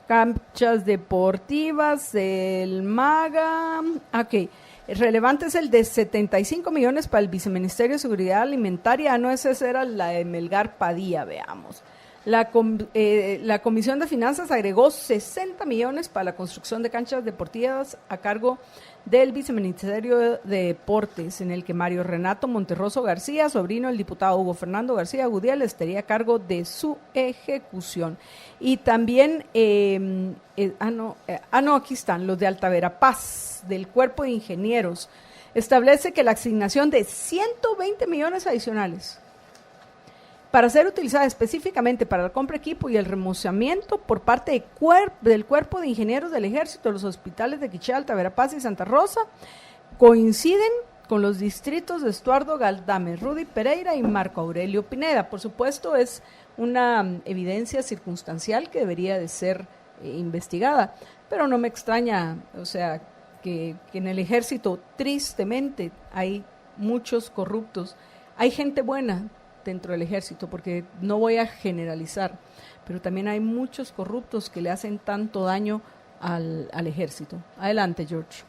canchas deportivas, el MAGA, ok. Relevante es el de 75 millones para el Viceministerio de Seguridad Alimentaria. No, esa era la de Melgar Padilla, veamos. La Comisión de Finanzas agregó 60 millones para la construcción de canchas deportivas a cargo del Viceministerio de Deportes, en el que Mario Renato Monterroso García, sobrino del diputado Hugo Fernando García Gudiel, estaría a cargo de su ejecución. Y también, aquí están los de Alta Verapaz, del Cuerpo de Ingenieros, establece que la asignación de 120 millones adicionales para ser utilizada específicamente para la compra de equipo y el remozamiento por parte del Cuerpo de Ingenieros del Ejército de los hospitales de Quiché, Alta Verapaz y Santa Rosa, coinciden con los distritos de Estuardo Galdames, Rudy Pereira y Marco Aurelio Pineda. Por supuesto, es una evidencia circunstancial que debería de ser investigada, pero no me extraña, o sea, que en el ejército tristemente hay muchos corruptos. Hay gente buena dentro del ejército, porque no voy a generalizar, pero también hay muchos corruptos que le hacen tanto daño al ejército. Adelante, George.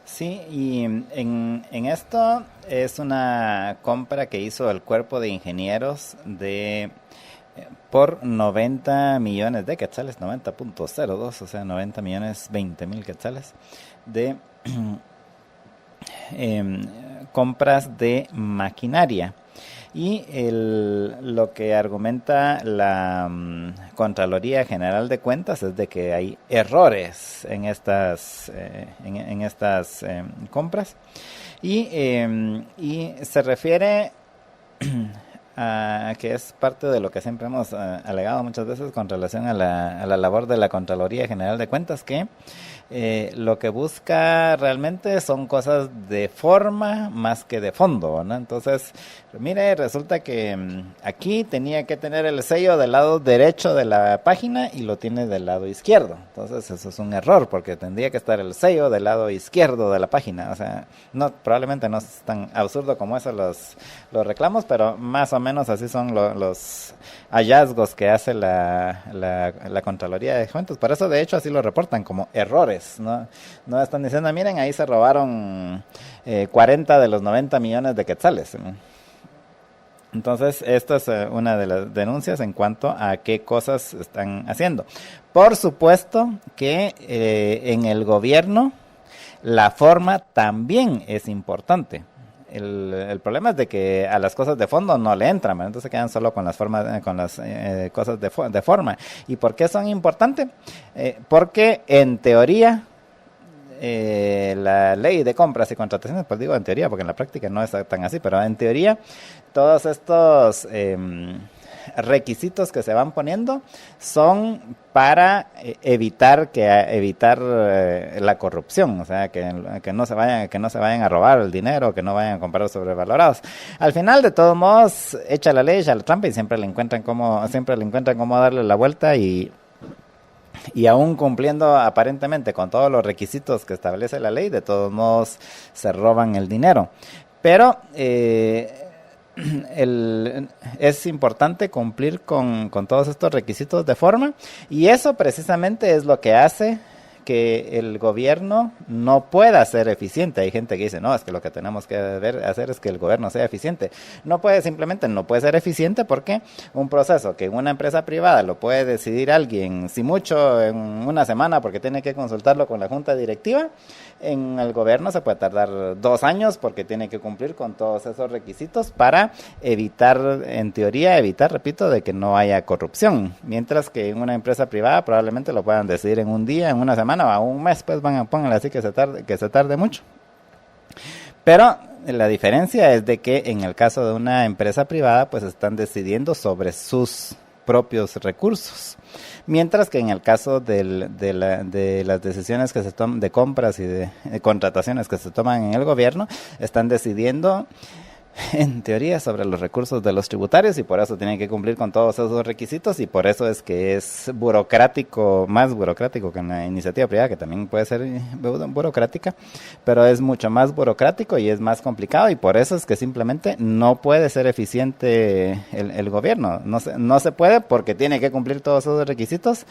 Sí, y en esto es una compra que hizo el Cuerpo de Ingenieros por 90 millones de quetzales, 90.02, o sea, 90 millones 20 mil quetzales de compras de maquinaria. Y lo que argumenta la Contraloría General de Cuentas es de que hay errores en estas compras y se refiere que es parte de lo que siempre hemos alegado muchas veces con relación a la labor de la Contraloría General de Cuentas, que lo que busca realmente son cosas de forma más que de fondo, ¿no? Entonces, mire, resulta que aquí tenía que tener el sello del lado derecho de la página y lo tiene del lado izquierdo. Entonces, eso es un error, porque tendría que estar el sello del lado izquierdo de la página. O sea, probablemente no es tan absurdo como eso los reclamos, pero más o menos así son los hallazgos que hace la Contraloría de Cuentas. Por eso, de hecho, así lo reportan como errores. No están diciendo, miren, ahí se robaron 40 de los 90 millones de quetzales, ¿no? Entonces, esta es una de las denuncias en cuanto a qué cosas están haciendo. Por supuesto que en el gobierno la forma también es importante. El problema es de que a las cosas de fondo no le entran, ¿verdad? Entonces quedan solo con las formas, con las cosas de forma. ¿Y por qué son importantes? Porque en teoría la ley de compras y contrataciones, pues digo en teoría porque en la práctica no es tan así, pero en teoría todos estos requisitos que se van poniendo son para evitar la corrupción, o sea, que no se vayan a robar el dinero, que no vayan a comprar sobrevalorados. Al final, de todos modos, echa la ley, echa la trampa y siempre le encuentran cómo darle la vuelta y aún cumpliendo aparentemente con todos los requisitos que establece la ley, de todos modos se roban el dinero. Pero es importante cumplir con todos estos requisitos de forma, y eso precisamente es lo que hace que el gobierno no pueda ser eficiente. Hay gente que dice, no, es que lo que tenemos que hacer es que el gobierno sea eficiente. No puede ser eficiente porque un proceso que en una empresa privada lo puede decidir alguien, si mucho, en una semana, porque tiene que consultarlo con la junta directiva, en el gobierno se puede tardar 2 años porque tiene que cumplir con todos esos requisitos para evitar, repito, de que no haya corrupción. Mientras que en una empresa privada probablemente lo puedan decidir en un día, en una semana o a un mes, pues pónganle así que se tarde mucho. Pero la diferencia es de que en el caso de una empresa privada, pues están decidiendo sobre sus propios recursos. Mientras que en el caso de las decisiones que se toman de compras y de contrataciones que se toman en el gobierno, están decidiendo en teoría sobre los recursos de los tributarios, y por eso tienen que cumplir con todos esos requisitos, y por eso es que es más burocrático que una iniciativa privada, que también puede ser burocrática, pero es mucho más burocrático y es más complicado, y por eso es que simplemente no puede ser eficiente el gobierno. No se puede porque tiene que cumplir todos esos requisitos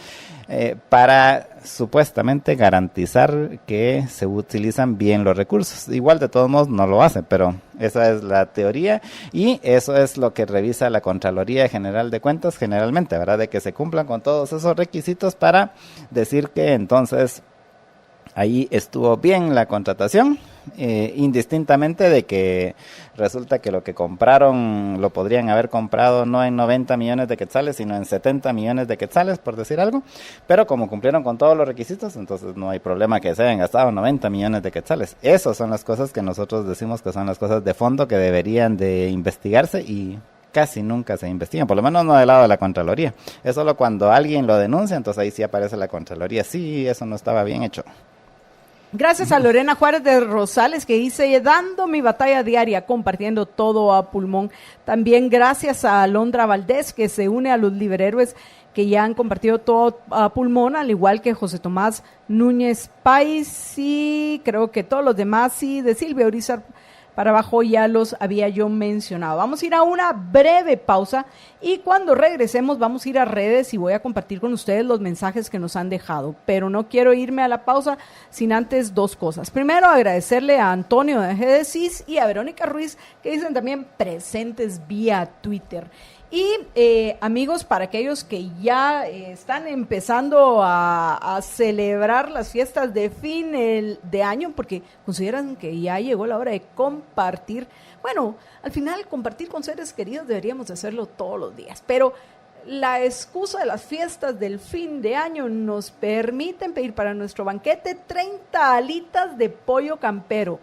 para supuestamente garantizar que se utilizan bien los recursos. Igual, de todos modos, no lo hace, pero esa es la teoría, y eso es lo que revisa la Contraloría General de Cuentas generalmente, ¿verdad? De que se cumplan con todos esos requisitos para decir que entonces ahí estuvo bien la contratación, indistintamente de que resulta que lo que compraron lo podrían haber comprado no en 90 millones de quetzales, sino en 70 millones de quetzales, por decir algo, pero como cumplieron con todos los requisitos, entonces no hay problema que se hayan gastado 90 millones de quetzales. Esas son las cosas que nosotros decimos que son las cosas de fondo que deberían de investigarse, y casi nunca se investigan, por lo menos no del lado de la Contraloría. Es solo cuando alguien lo denuncia, entonces ahí sí aparece la Contraloría. Sí, eso no estaba bien hecho. Gracias a Lorena Juárez de Rosales, que dice, dando mi batalla diaria, compartiendo todo a pulmón. También gracias a Alondra Valdés, que se une a los liberhéroes que ya han compartido todo a pulmón, al igual que José Tomás Núñez Pais, y creo que todos los demás, y de Silvia Urizar para abajo ya los había yo mencionado. Vamos a ir a una breve pausa, y cuando regresemos vamos a ir a redes y voy a compartir con ustedes los mensajes que nos han dejado, pero no quiero irme a la pausa sin antes 2 cosas. Primero, agradecerle a Antonio de GDCIS y a Verónica Ruiz, que dicen también presentes vía Twitter. Y amigos, para aquellos que ya están empezando a celebrar las fiestas de fin de año, porque consideran que ya llegó la hora de compartir. Bueno, al final compartir con seres queridos deberíamos de hacerlo todos los días, pero la excusa de las fiestas del fin de año nos permiten pedir para nuestro banquete 30 alitas de pollo campero.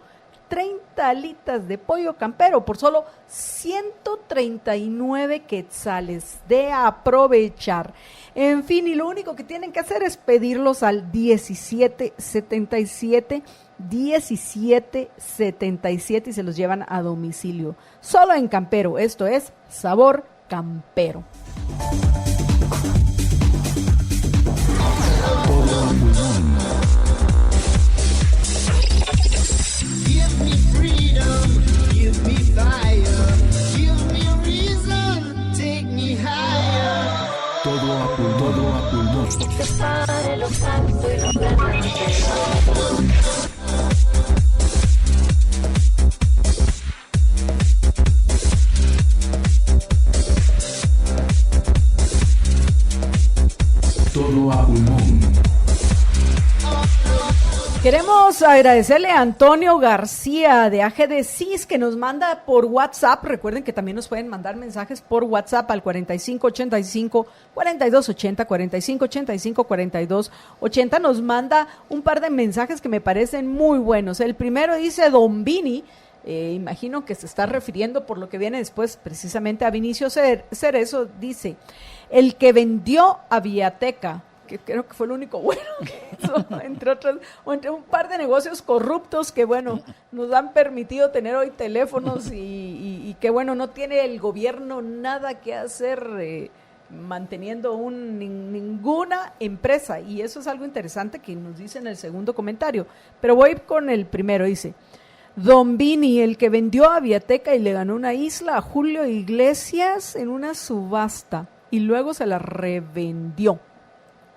30 alitas de pollo campero por solo $100 139 quetzales de aprovechar. En fin, y lo único que tienen que hacer es pedirlos al 1777 y se los llevan a domicilio. Solo en Campero, esto es Sabor Campero. Todo a pulmón. Que pare lo santo y lo blanco. Todo a pulmón. Queremos agradecerle a Antonio García de AGD CIS que nos manda por WhatsApp. Recuerden que también nos pueden mandar mensajes por WhatsApp al 4585-4280, 4585-4280. Nos manda un par de mensajes que me parecen muy buenos. El primero dice Don Vini, imagino que se está refiriendo por lo que viene después precisamente a Vinicio Cerezo, dice, el que vendió a Viateca, que creo que fue el único bueno que hizo, entre otras, o entre un par de negocios corruptos que, bueno, nos han permitido tener hoy teléfonos y que, bueno, no tiene el gobierno nada que hacer manteniendo ninguna empresa. Y eso es algo interesante que nos dice en el segundo comentario. Pero voy con el primero, dice, Don Vini, el que vendió a Viateca y le ganó una isla a Julio Iglesias en una subasta y luego se la revendió,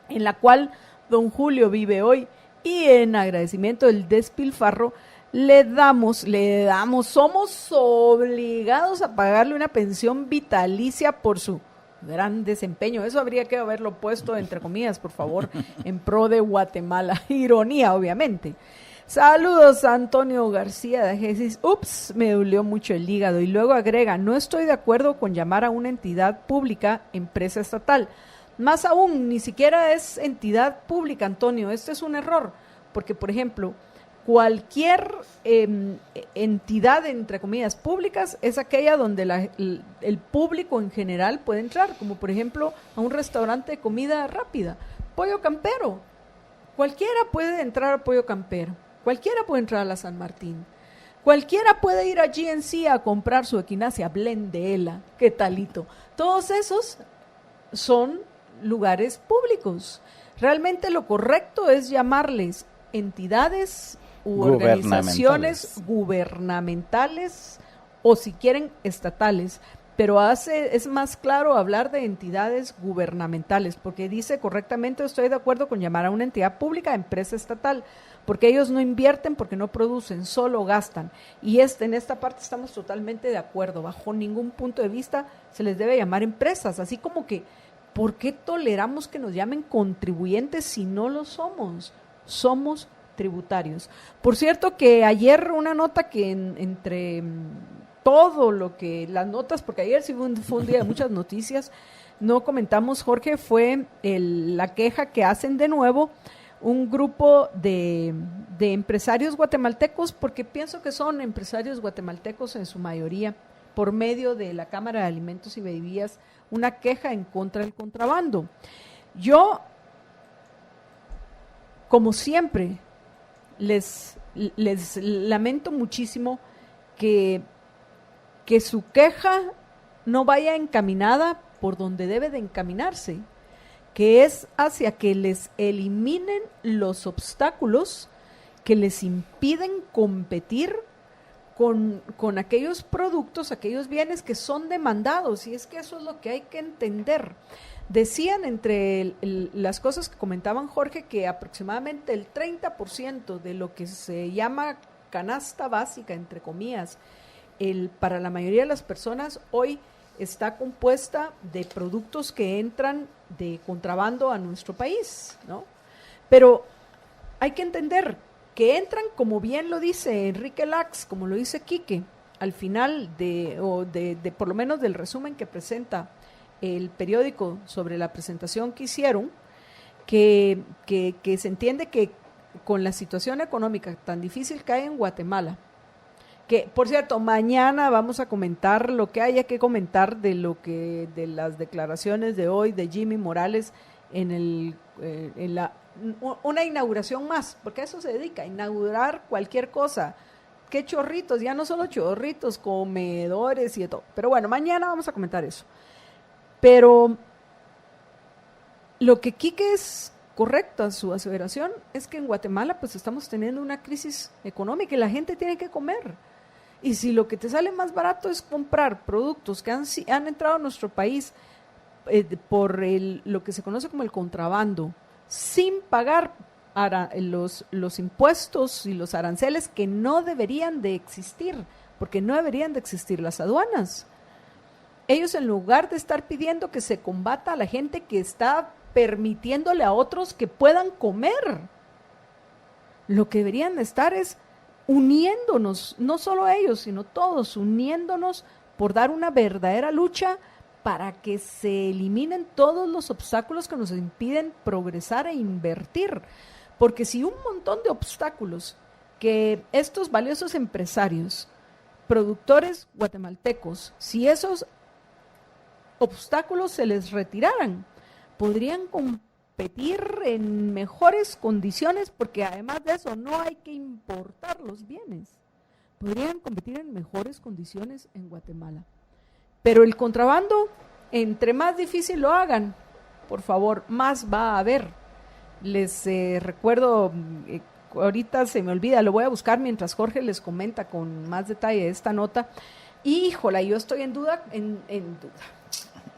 en la cual don Julio vive hoy, y en agradecimiento del despilfarro le damos, somos obligados a pagarle una pensión vitalicia por su gran desempeño. Eso habría que haberlo puesto entre comillas, por favor, en pro de Guatemala. Ironía, obviamente. Saludos a Antonio García de Jesús. Ups, me dolió mucho el hígado. Y luego agrega, no estoy de acuerdo con llamar a una entidad pública empresa estatal. Más aún, ni siquiera es entidad pública, Antonio. Este es un error, porque, por ejemplo, cualquier entidad, entre comillas, públicas, es aquella donde el público en general puede entrar, como por ejemplo a un restaurante de comida rápida. Pollo Campero. Cualquiera puede entrar a Pollo Campero. Cualquiera puede entrar a la San Martín. Cualquiera puede ir a GNC a comprar su equinacia blend de Ela. ¿Qué talito? Todos esos son lugares públicos. Realmente lo correcto es llamarles entidades u organizaciones gubernamentales o si quieren estatales, pero es más claro hablar de entidades gubernamentales, porque dice correctamente, estoy de acuerdo con llamar a una entidad pública empresa estatal, porque ellos no invierten, porque no producen, solo gastan. Y en esta parte estamos totalmente de acuerdo. Bajo ningún punto de vista se les debe llamar empresas, así como que ¿por qué toleramos que nos llamen contribuyentes si no lo somos? Somos tributarios. Por cierto que ayer una nota que entre todo lo que, las notas, porque ayer sí fue un día de muchas noticias, no comentamos, Jorge, fue la queja que hacen de nuevo un grupo de empresarios guatemaltecos, porque pienso que son empresarios guatemaltecos en su mayoría, por medio de la Cámara de Alimentos y Bebidas, una queja en contra del contrabando. Yo, como siempre, les lamento muchísimo que su queja no vaya encaminada por donde debe de encaminarse, que es hacia que les eliminen los obstáculos que les impiden competir con aquellos productos, aquellos bienes que son demandados, y es que eso es lo que hay que entender. Decían entre las cosas que comentaban, Jorge, que aproximadamente el 30% de lo que se llama canasta básica, entre comillas, para la mayoría de las personas hoy está compuesta de productos que entran de contrabando a nuestro país, ¿no? Pero hay que entender que entran, como bien lo dice Enrique Lax, como lo dice Quique, al final de por lo menos del resumen que presenta el periódico sobre la presentación que hicieron, que se entiende que con la situación económica tan difícil que hay en Guatemala, Que, por cierto, mañana vamos a comentar lo que haya que comentar de las declaraciones de hoy de Jimmy Morales en una inauguración más, porque a eso se dedica, a inaugurar cualquier cosa. Qué chorritos, ya no solo chorritos, comedores y de todo. Pero bueno, mañana vamos a comentar eso. Pero lo que Quique es correcta su aseveración es que en Guatemala pues estamos teniendo una crisis económica y la gente tiene que comer. Y si lo que te sale más barato es comprar productos que han entrado a nuestro país por lo que se conoce como el contrabando, sin pagar los impuestos y los aranceles que no deberían de existir, porque no deberían de existir las aduanas. Ellos, en lugar de estar pidiendo que se combata a la gente que está permitiéndole a otros que puedan comer, lo que deberían estar es uniéndonos, no solo ellos, sino todos, uniéndonos por dar una verdadera lucha para que se eliminen todos los obstáculos que nos impiden progresar e invertir. Porque si un montón de obstáculos que estos valiosos empresarios, productores guatemaltecos, si esos obstáculos se les retiraran, podrían competir en mejores condiciones, porque además de eso no hay que importar los bienes. Podrían competir en mejores condiciones en Guatemala. Pero el contrabando, entre más difícil lo hagan, por favor, más va a haber. Les recuerdo, ahorita se me olvida, lo voy a buscar mientras Jorge les comenta con más detalle esta nota. Híjola, yo estoy en duda.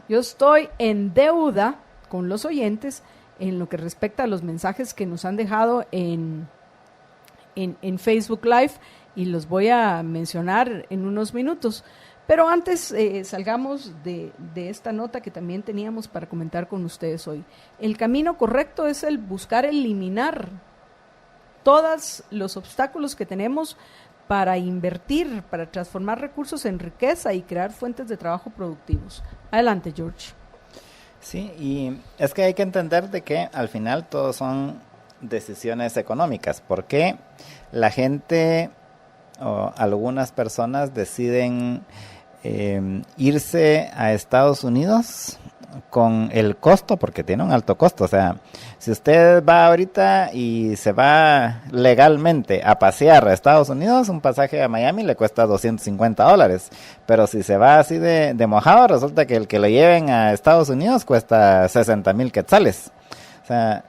Yo estoy en deuda con los oyentes en lo que respecta a los mensajes que nos han dejado en Facebook Live, y los voy a mencionar en unos minutos. Pero antes salgamos de esta nota que también teníamos para comentar con ustedes hoy. El camino correcto es el buscar eliminar todos los obstáculos que tenemos para invertir, para transformar recursos en riqueza y crear fuentes de trabajo productivos. Adelante, George. Sí, y es que hay que entender de que al final todo son decisiones económicas. ¿Por qué la gente o algunas personas deciden irse a Estados Unidos con el costo? Porque tiene un alto costo. O sea, si usted va ahorita y se va legalmente a pasear a Estados Unidos, un pasaje a Miami le cuesta $250. Pero si se va así de mojado, resulta que el que lo lleven a Estados Unidos cuesta 60,000 quetzales. O sea,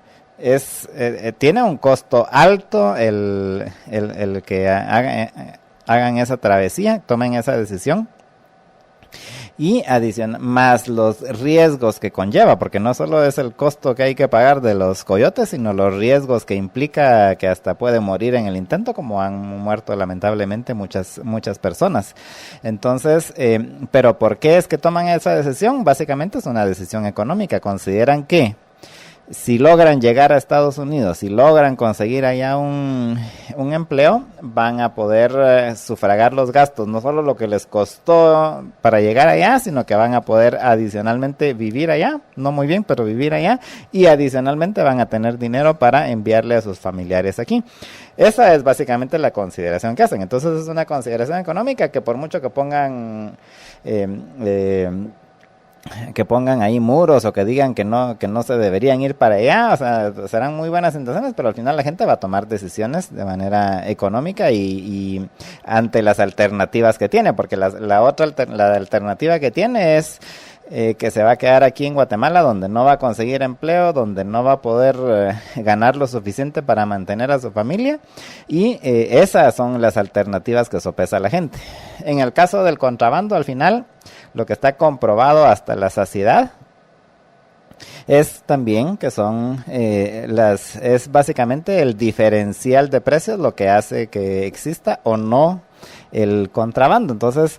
tiene un costo alto el que hagan esa travesía, tomen esa decisión. Y más los riesgos que conlleva, porque no solo es el costo que hay que pagar de los coyotes, sino los riesgos que implica que hasta puede morir en el intento, como han muerto lamentablemente muchas personas. Entonces, pero ¿por qué es que toman esa decisión? Básicamente es una decisión económica. Consideran que si logran llegar a Estados Unidos, si logran conseguir allá un empleo, van a poder sufragar los gastos, no solo lo que les costó para llegar allá, sino que van a poder adicionalmente vivir allá, no muy bien, pero vivir allá, y adicionalmente van a tener dinero para enviarle a sus familiares aquí. Esa es básicamente la consideración que hacen. Entonces es una consideración económica que por mucho que pongan ahí muros o que digan que no se deberían ir para allá, o sea, serán muy buenas intenciones, pero al final la gente va a tomar decisiones de manera económica y ante las alternativas que tiene, porque la alternativa que tiene es que se va a quedar aquí en Guatemala, donde no va a conseguir empleo, donde no va a poder ganar lo suficiente para mantener a su familia, y esas son las alternativas que sopesa la gente. En el caso del contrabando, al final, lo que está comprobado hasta la saciedad es también que es básicamente el diferencial de precios lo que hace que exista o no el contrabando. Entonces,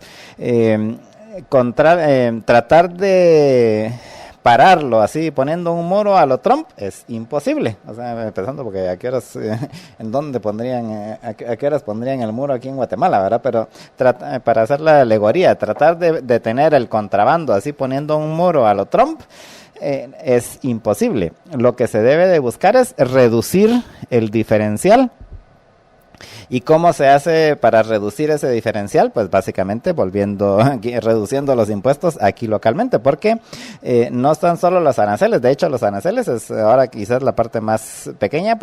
tratar de pararlo así poniendo un muro a lo Trump es imposible. O sea, empezando porque a qué horas, en dónde pondrían, a qué horas pondrían el muro aquí en Guatemala, ¿verdad? Pero para hacer la alegoría, tratar de detener el contrabando así poniendo un muro a lo Trump es imposible. Lo que se debe de buscar es reducir el diferencial ¿Y cómo se hace para reducir ese diferencial? Pues básicamente reduciendo los impuestos aquí localmente, porque no están solo los aranceles. De hecho, los aranceles es ahora quizás la parte más pequeña,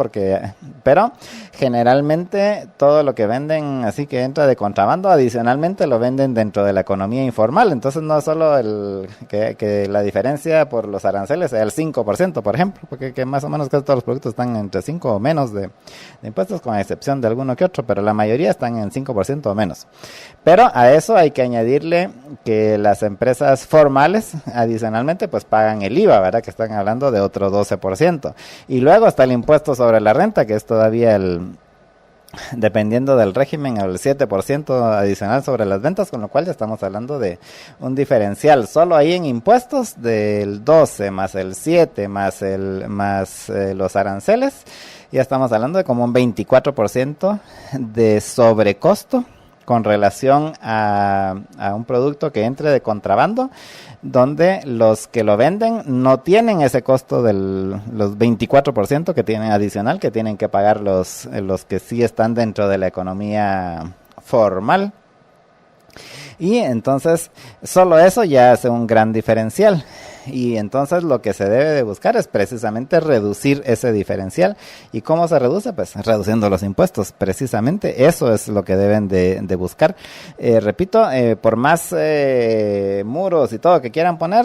pero generalmente todo lo que venden, así que entra de contrabando, adicionalmente lo venden dentro de la economía informal. Entonces no solo que la diferencia por los aranceles sea el 5%, por ejemplo, porque que más o menos casi todos los productos están entre 5 o menos de impuestos, con excepción de alguno que otro, pero la mayoría están en 5% o menos. Pero a eso hay que añadirle que las empresas formales, adicionalmente, pues pagan el IVA, ¿verdad? Que están hablando de otro 12%. Y luego está el impuesto sobre la renta, que es todavía dependiendo del régimen, el 7% adicional sobre las ventas, con lo cual ya estamos hablando de un diferencial solo ahí en impuestos del 12 más el 7 más los aranceles. Ya estamos hablando de como un 24% de sobrecosto con relación a un producto que entre de contrabando, donde los que lo venden no tienen ese costo los 24% que tienen adicional, que tienen que pagar los que sí están dentro de la economía formal. Y entonces solo eso ya hace un gran diferencial. Y entonces lo que se debe de buscar es precisamente reducir ese diferencial. ¿Y cómo se reduce? Pues reduciendo los impuestos, precisamente. Eso es lo que deben de buscar. Repito, por más muros y todo que quieran poner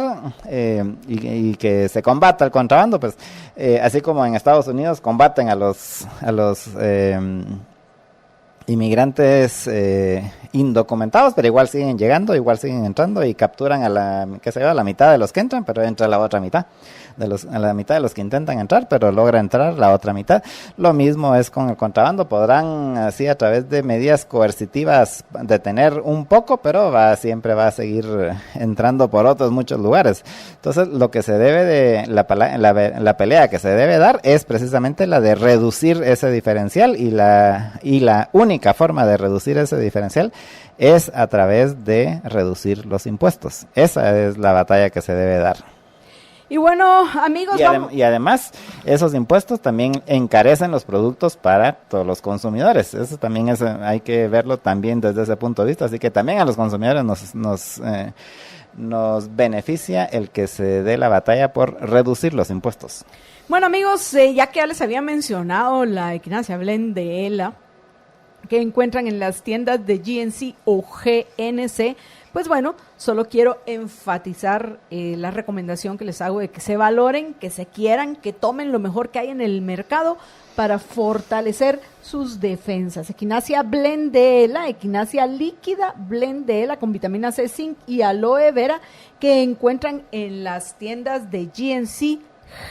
y que se combata el contrabando, pues así como en Estados Unidos combaten a los inmigrantes indocumentados, pero igual siguen llegando, igual siguen entrando y capturan a la mitad de los que entran, pero entra la otra mitad, a la mitad de los que intentan entrar, pero logra entrar la otra mitad. Lo mismo es con el contrabando, podrán así a través de medidas coercitivas detener un poco, pero siempre va a seguir entrando por otros muchos lugares. Entonces lo que se debe de, la pelea que se debe dar es precisamente la de reducir ese diferencial, y la única forma de reducir ese diferencial es a través de reducir los impuestos. Esa es la batalla que se debe dar. Y bueno, amigos, y además, esos impuestos también encarecen los productos para todos los consumidores. Eso también hay que verlo también desde ese punto de vista. Así que también a los consumidores nos beneficia el que se dé la batalla por reducir los impuestos. Bueno, amigos, ya que ya les había mencionado la Equinacia Blend de ELA, que encuentran en las tiendas de GNC o GNC, pues bueno, solo quiero enfatizar la recomendación que les hago de que se valoren, que se quieran, que tomen lo mejor que hay en el mercado para fortalecer sus defensas. Equinacia Blend de ELA, Equinacia líquida Blend de ELA con vitamina C, zinc y aloe vera, que encuentran en las tiendas de GNC,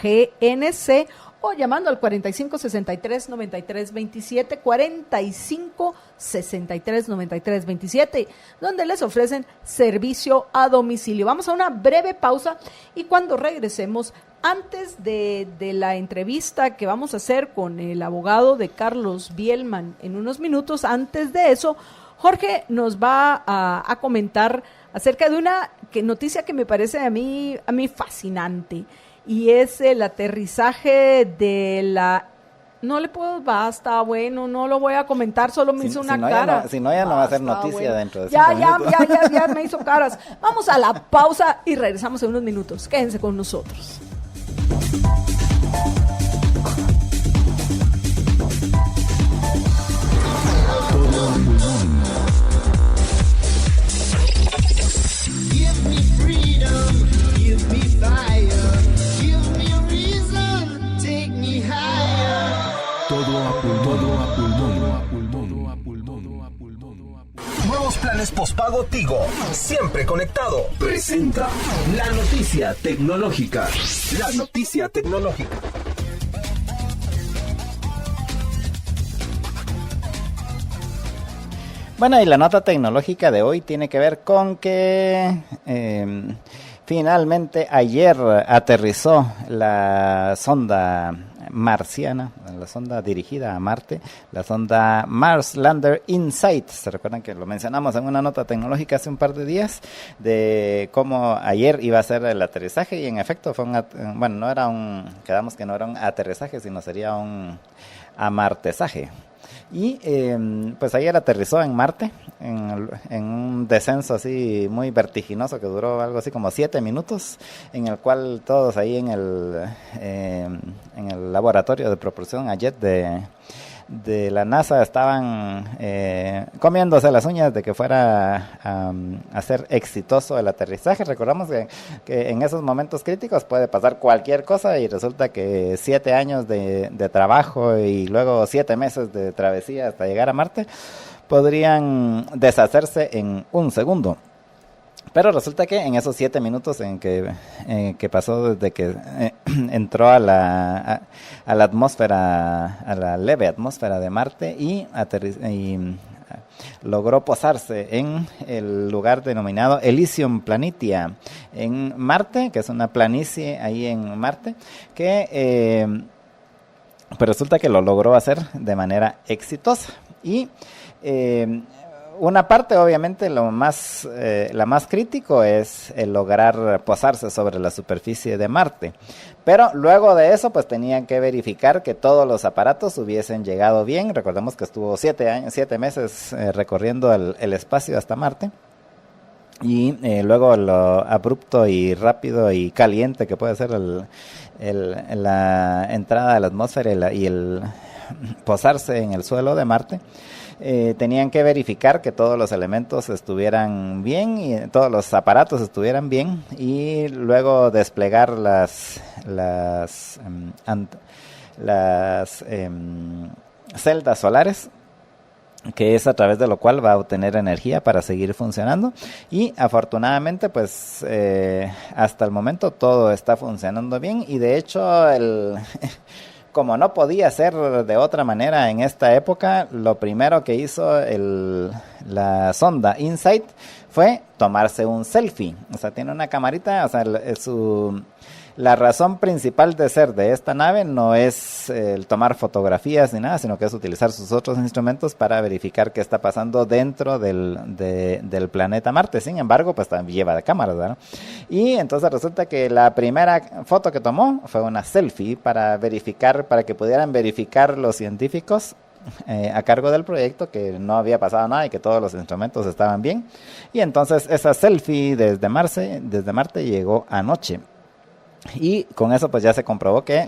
GNC, o llamando al 4563-9327, 4563-9327, donde les ofrecen servicio a domicilio. Vamos a una breve pausa y cuando regresemos, antes de la entrevista que vamos a hacer con el abogado de Carlos Bielman en unos minutos, antes de eso, Jorge nos va a comentar acerca de una noticia que me parece a mí fascinante. Y es el aterrizaje de la... No le puedo... Basta, bueno, no lo voy a comentar, solo me hizo una cara. Si no, ya no va a ser noticia, bueno, dentro de 5 minutos. Ya me hizo caras. Vamos a la pausa y regresamos en unos minutos. Quédense con nosotros. Nuevos planes postpago Tigo, siempre conectado. Presenta la noticia tecnológica. La noticia tecnológica. Bueno, y la nota tecnológica de hoy tiene que ver con que finalmente ayer aterrizó la sonda marciana, la sonda dirigida a Marte, la sonda Mars Lander Insight. Se recuerdan que lo mencionamos en una nota tecnológica hace un par de días de cómo ayer iba a ser el aterrizaje, y en efecto fue quedamos que no era un aterrizaje, sino sería un amartezaje. Y pues ayer aterrizó en Marte, en un descenso así muy vertiginoso que duró algo así como 7 minutos, en el cual todos ahí en el laboratorio de propulsión a jet de la NASA estaban comiéndose las uñas de que fuera a ser exitoso el aterrizaje. Recordamos que en esos momentos críticos puede pasar cualquier cosa y resulta que 7 años de trabajo y luego 7 meses de travesía hasta llegar a Marte podrían deshacerse en un segundo. Pero resulta que en esos 7 minutos en que pasó desde que entró a la atmósfera, a la leve atmósfera de Marte y logró posarse en el lugar denominado Elysium Planitia en Marte, que es una planicie ahí en Marte, que pues resulta que lo logró hacer de manera exitosa. Y una parte, obviamente, la más crítico es el lograr posarse sobre la superficie de Marte. Pero luego de eso, pues tenían que verificar que todos los aparatos hubiesen llegado bien. Recordemos que estuvo 7 meses recorriendo el espacio hasta Marte. Y luego lo abrupto y rápido y caliente que puede ser la entrada a la atmósfera y el posarse en el suelo de Marte. Tenían que verificar que todos los elementos estuvieran bien y todos los aparatos estuvieran bien y luego desplegar las celdas solares, que es a través de lo cual va a obtener energía para seguir funcionando. Y afortunadamente pues hasta el momento todo está funcionando bien y de hecho como no podía ser de otra manera en esta época, lo primero que hizo la sonda InSight fue tomarse un selfie. O sea, tiene una camarita, o sea, la razón principal de ser de esta nave no es el tomar fotografías ni nada, sino que es utilizar sus otros instrumentos para verificar qué está pasando dentro del planeta Marte. Sin embargo, pues también lleva cámaras, ¿verdad? Y entonces resulta que la primera foto que tomó fue una selfie para que pudieran verificar los científicos a cargo del proyecto que no había pasado nada y que todos los instrumentos estaban bien. Y entonces esa selfie desde Marte llegó anoche. Y con eso pues ya se comprobó que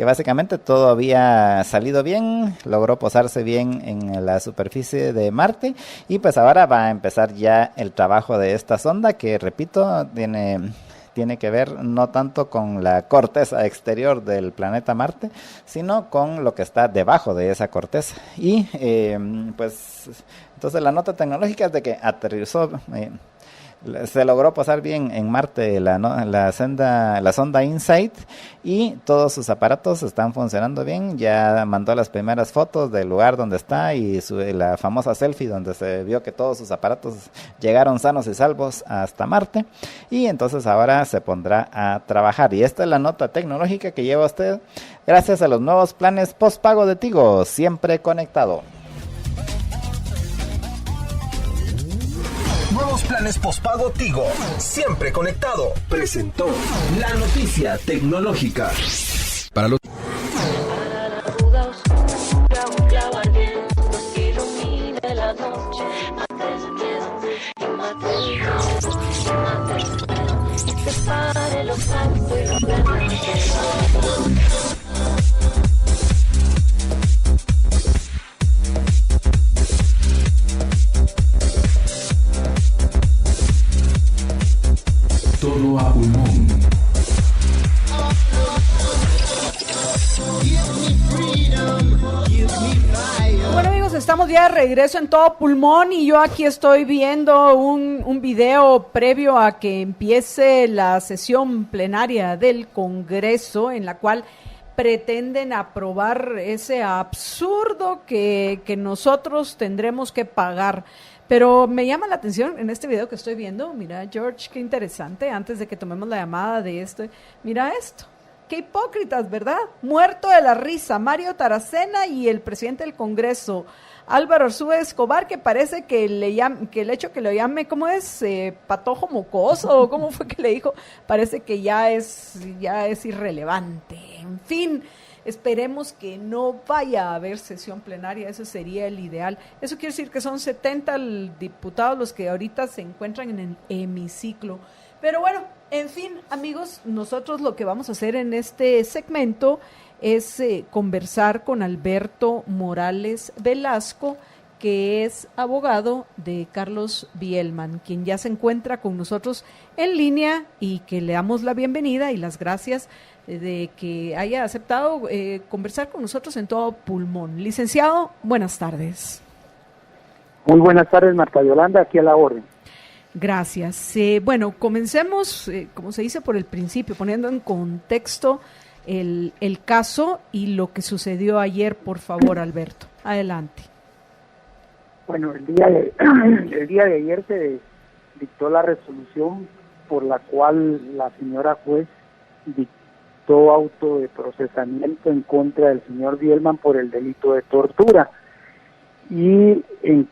básicamente todo había salido bien, logró posarse bien en la superficie de Marte y pues ahora va a empezar ya el trabajo de esta sonda que, repito, tiene que ver no tanto con la corteza exterior del planeta Marte, sino con lo que está debajo de esa corteza. Y pues entonces la nota tecnológica es de que aterrizó... se logró pasar bien en Marte la sonda InSight y todos sus aparatos están funcionando bien. Ya mandó las primeras fotos del lugar donde está y la famosa selfie donde se vio que todos sus aparatos llegaron sanos y salvos hasta Marte. Y entonces ahora se pondrá a trabajar. Y esta es la nota tecnológica que lleva usted gracias a los nuevos planes postpago de Tigo, siempre conectado. Nuevos planes postpago Tigo, siempre conectado. Presentó la noticia tecnológica. Para la duda oscura, un clavo ardiendo que ilumine la noche. Mate el miedo y mate el miedo y mate el miedo y separe lo santo y lo verdadero. Todo a pulmón. Bueno amigos, estamos ya de regreso en Todo Pulmón y yo aquí estoy viendo un video previo a que empiece la sesión plenaria del Congreso en la cual pretenden aprobar ese absurdo que nosotros tendremos que pagar. Pero me llama la atención en este video que estoy viendo, mira George, qué interesante, antes de que tomemos la llamada de esto, mira esto, qué hipócritas, ¿verdad? Muerto de la risa, Mario Taracena y el presidente del Congreso, Álvaro Arzúa Escobar, que parece que el hecho que lo llame, ¿cómo es? Patojo mocoso, o ¿cómo fue que le dijo? Parece que ya es irrelevante, en fin. Esperemos que no vaya a haber sesión plenaria, eso sería el ideal. Eso quiere decir que son 70 diputados los que ahorita se encuentran en el hemiciclo. Pero bueno, en fin, amigos, nosotros lo que vamos a hacer en este segmento es conversar con Alberto Morales Velasco, que es abogado de Carlos Bielman, quien ya se encuentra con nosotros en línea y que le damos la bienvenida y las gracias de que haya aceptado conversar con nosotros en todo pulmón. Licenciado, buenas tardes. Muy buenas tardes, Marta Yolanda, aquí a la orden. Gracias. Bueno, comencemos, como se dice, por el principio, poniendo en contexto el caso y lo que sucedió ayer, por favor, Alberto. Adelante. Bueno, el día de ayer se dictó la resolución por la cual la señora juez dictó auto de procesamiento en contra del señor Bielman por el delito de tortura. Y en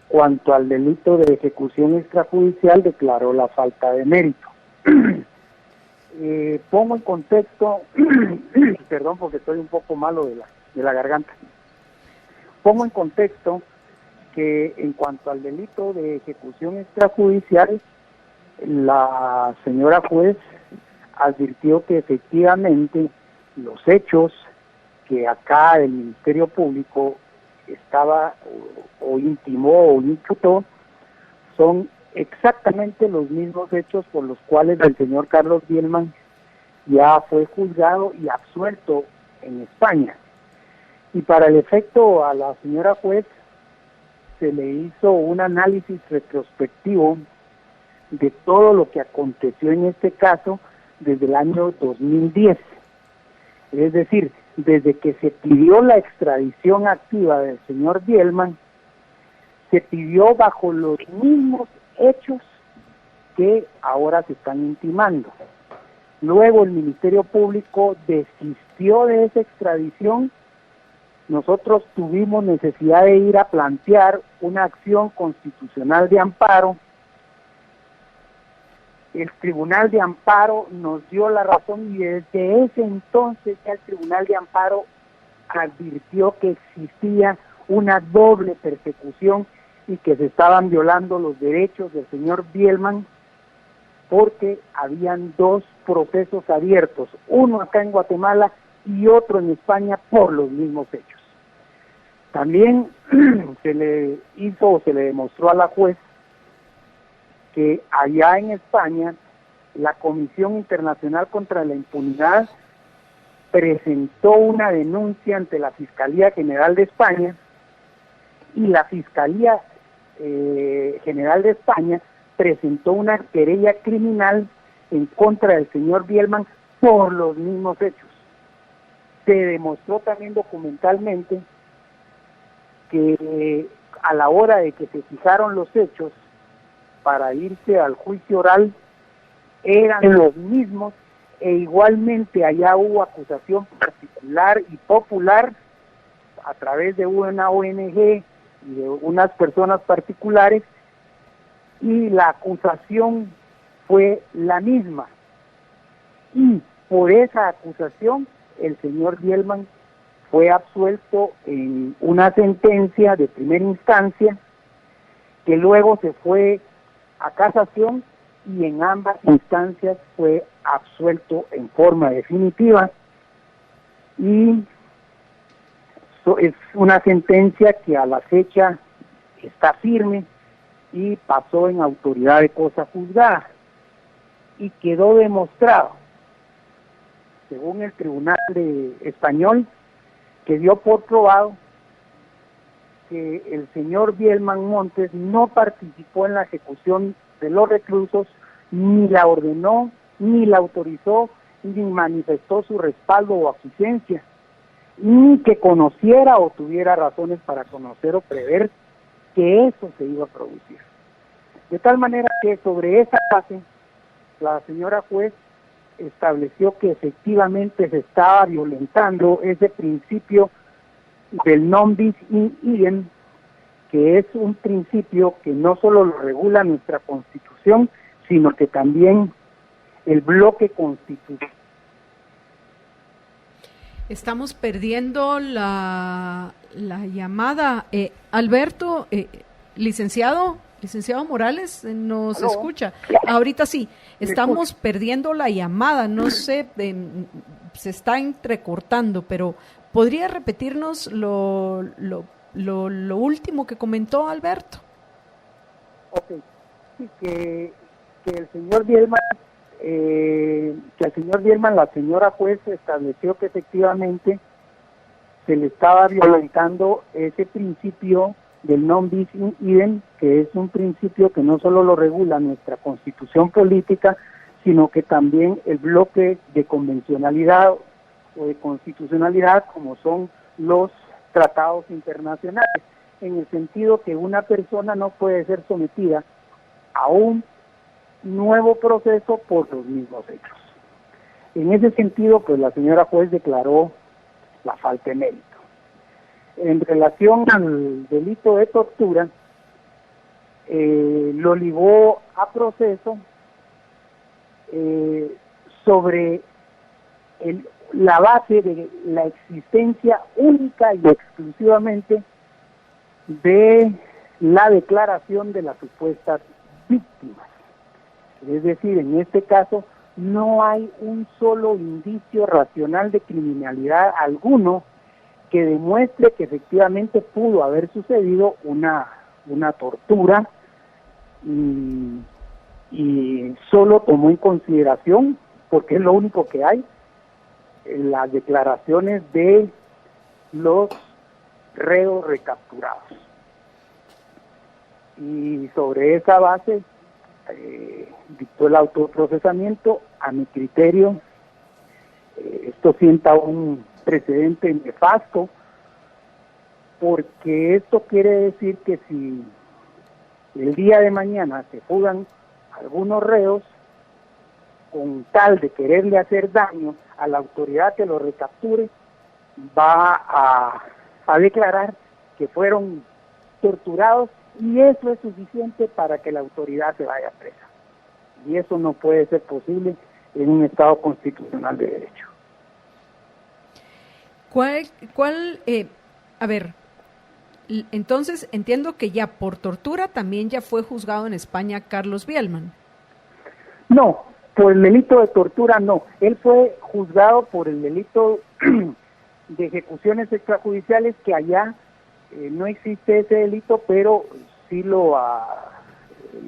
cuanto al delito de ejecución extrajudicial, declaró la falta de mérito. Pongo en contexto, perdón porque estoy un poco malo de la garganta. Pongo en contexto que en cuanto al delito de ejecución extrajudicial, la señora juez advirtió que efectivamente los hechos que acá el Ministerio Público estaba o intimó o imputó son exactamente los mismos hechos por los cuales el señor Carlos Bielman ya fue juzgado y absuelto en España. Y para el efecto a la señora juez se le hizo un análisis retrospectivo de todo lo que aconteció en este caso desde el año 2010. Es decir, desde que se pidió la extradición activa del señor Bielman, se pidió bajo los mismos hechos que ahora se están intimando. Luego el Ministerio Público desistió de esa extradición. Nosotros tuvimos necesidad de ir a plantear una acción constitucional de amparo. El Tribunal de Amparo nos dio la razón y desde ese entonces ya el Tribunal de Amparo advirtió que existía una doble persecución y que se estaban violando los derechos del señor Bielman porque habían dos procesos abiertos, uno acá en Guatemala y otro en España por los mismos hechos. También se le demostró a la juez que allá en España la Comisión Internacional contra la Impunidad presentó una denuncia ante la Fiscalía General de España y la Fiscalía General de España presentó una querella criminal en contra del señor Bielman por los mismos hechos. Se demostró también documentalmente que a la hora de que se fijaron los hechos para irse al juicio oral eran los mismos e igualmente allá hubo acusación particular y popular a través de una ONG y de unas personas particulares y la acusación fue la misma y por esa acusación el señor Bielman fue absuelto en una sentencia de primera instancia que luego se fue a casación y en ambas instancias fue absuelto en forma definitiva y es una sentencia que a la fecha está firme y pasó en autoridad de cosa juzgada y quedó demostrado, según el Tribunal Español, que dio por probado que el señor Bielman Montes no participó en la ejecución de los reclusos, ni la ordenó, ni la autorizó, ni manifestó su respaldo o aquiescencia, ni que conociera o tuviera razones para conocer o prever que eso se iba a producir. De tal manera que sobre esa base, la señora juez estableció que efectivamente se estaba violentando ese principio del non bis in idem, que es un principio que no solo lo regula nuestra Constitución, sino que también el bloque constitucional. Estamos perdiendo la llamada. Alberto, licenciado Morales, ¿nos ¿Aló? escucha? Ahorita sí, estamos perdiendo la llamada, no sé, se está entrecortando, pero ¿podría repetirnos lo último que comentó Alberto? Ok, sí, que el señor Bielman, la señora juez estableció que efectivamente se le estaba violentando ese principio del non bis in idem, que es un principio que no solo lo regula nuestra constitución política, sino que también el bloque de convencionalidad o de constitucionalidad, como son los tratados internacionales, en el sentido que una persona no puede ser sometida a un nuevo proceso por los mismos hechos. En ese sentido, pues la señora juez declaró la falta de mérito. En relación al delito de tortura, lo ligó a proceso sobre la base de la existencia única y exclusivamente de la declaración de las supuestas víctimas. Es decir, en este caso no hay un solo indicio racional de criminalidad alguno que demuestre que efectivamente pudo haber sucedido una tortura y solo tomó en consideración, porque es lo único que hay, las declaraciones de los reos recapturados. Y sobre esa base dictó el autoprocesamiento. A mi criterio, esto sienta un precedente nefasto, porque esto quiere decir que si el día de mañana se fugan algunos reos con tal de quererle hacer daño a la autoridad que lo recapture, va a declarar que fueron torturados, y eso es suficiente para que la autoridad se vaya presa. Y eso no puede ser posible en un Estado constitucional de derecho. A ver, entonces entiendo que ya por tortura también ya fue juzgado en España Carlos Bielman. No, por el delito de tortura no. Él fue juzgado por el delito de ejecuciones extrajudiciales, que allá no existe ese delito, pero sí lo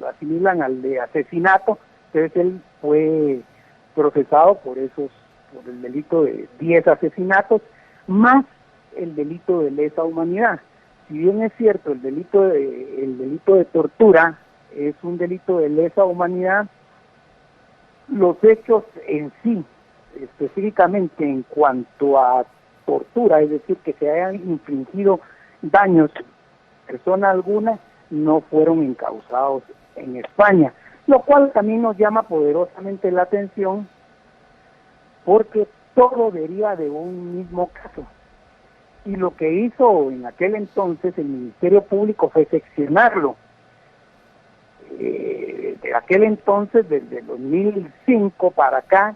asimilan al de asesinato. Entonces él fue procesado por el delito de 10 asesinatos, más el delito de lesa humanidad. Si bien es cierto, el delito de tortura es un delito de lesa humanidad, los hechos en sí, específicamente en cuanto a tortura, es decir, que se hayan infringido daños a persona alguna, no fueron encausados en España, lo cual también nos llama poderosamente la atención, porque todo deriva de un mismo caso. Y lo que hizo en aquel entonces el Ministerio Público fue seccionarlo. De aquel entonces, desde 2005 para acá,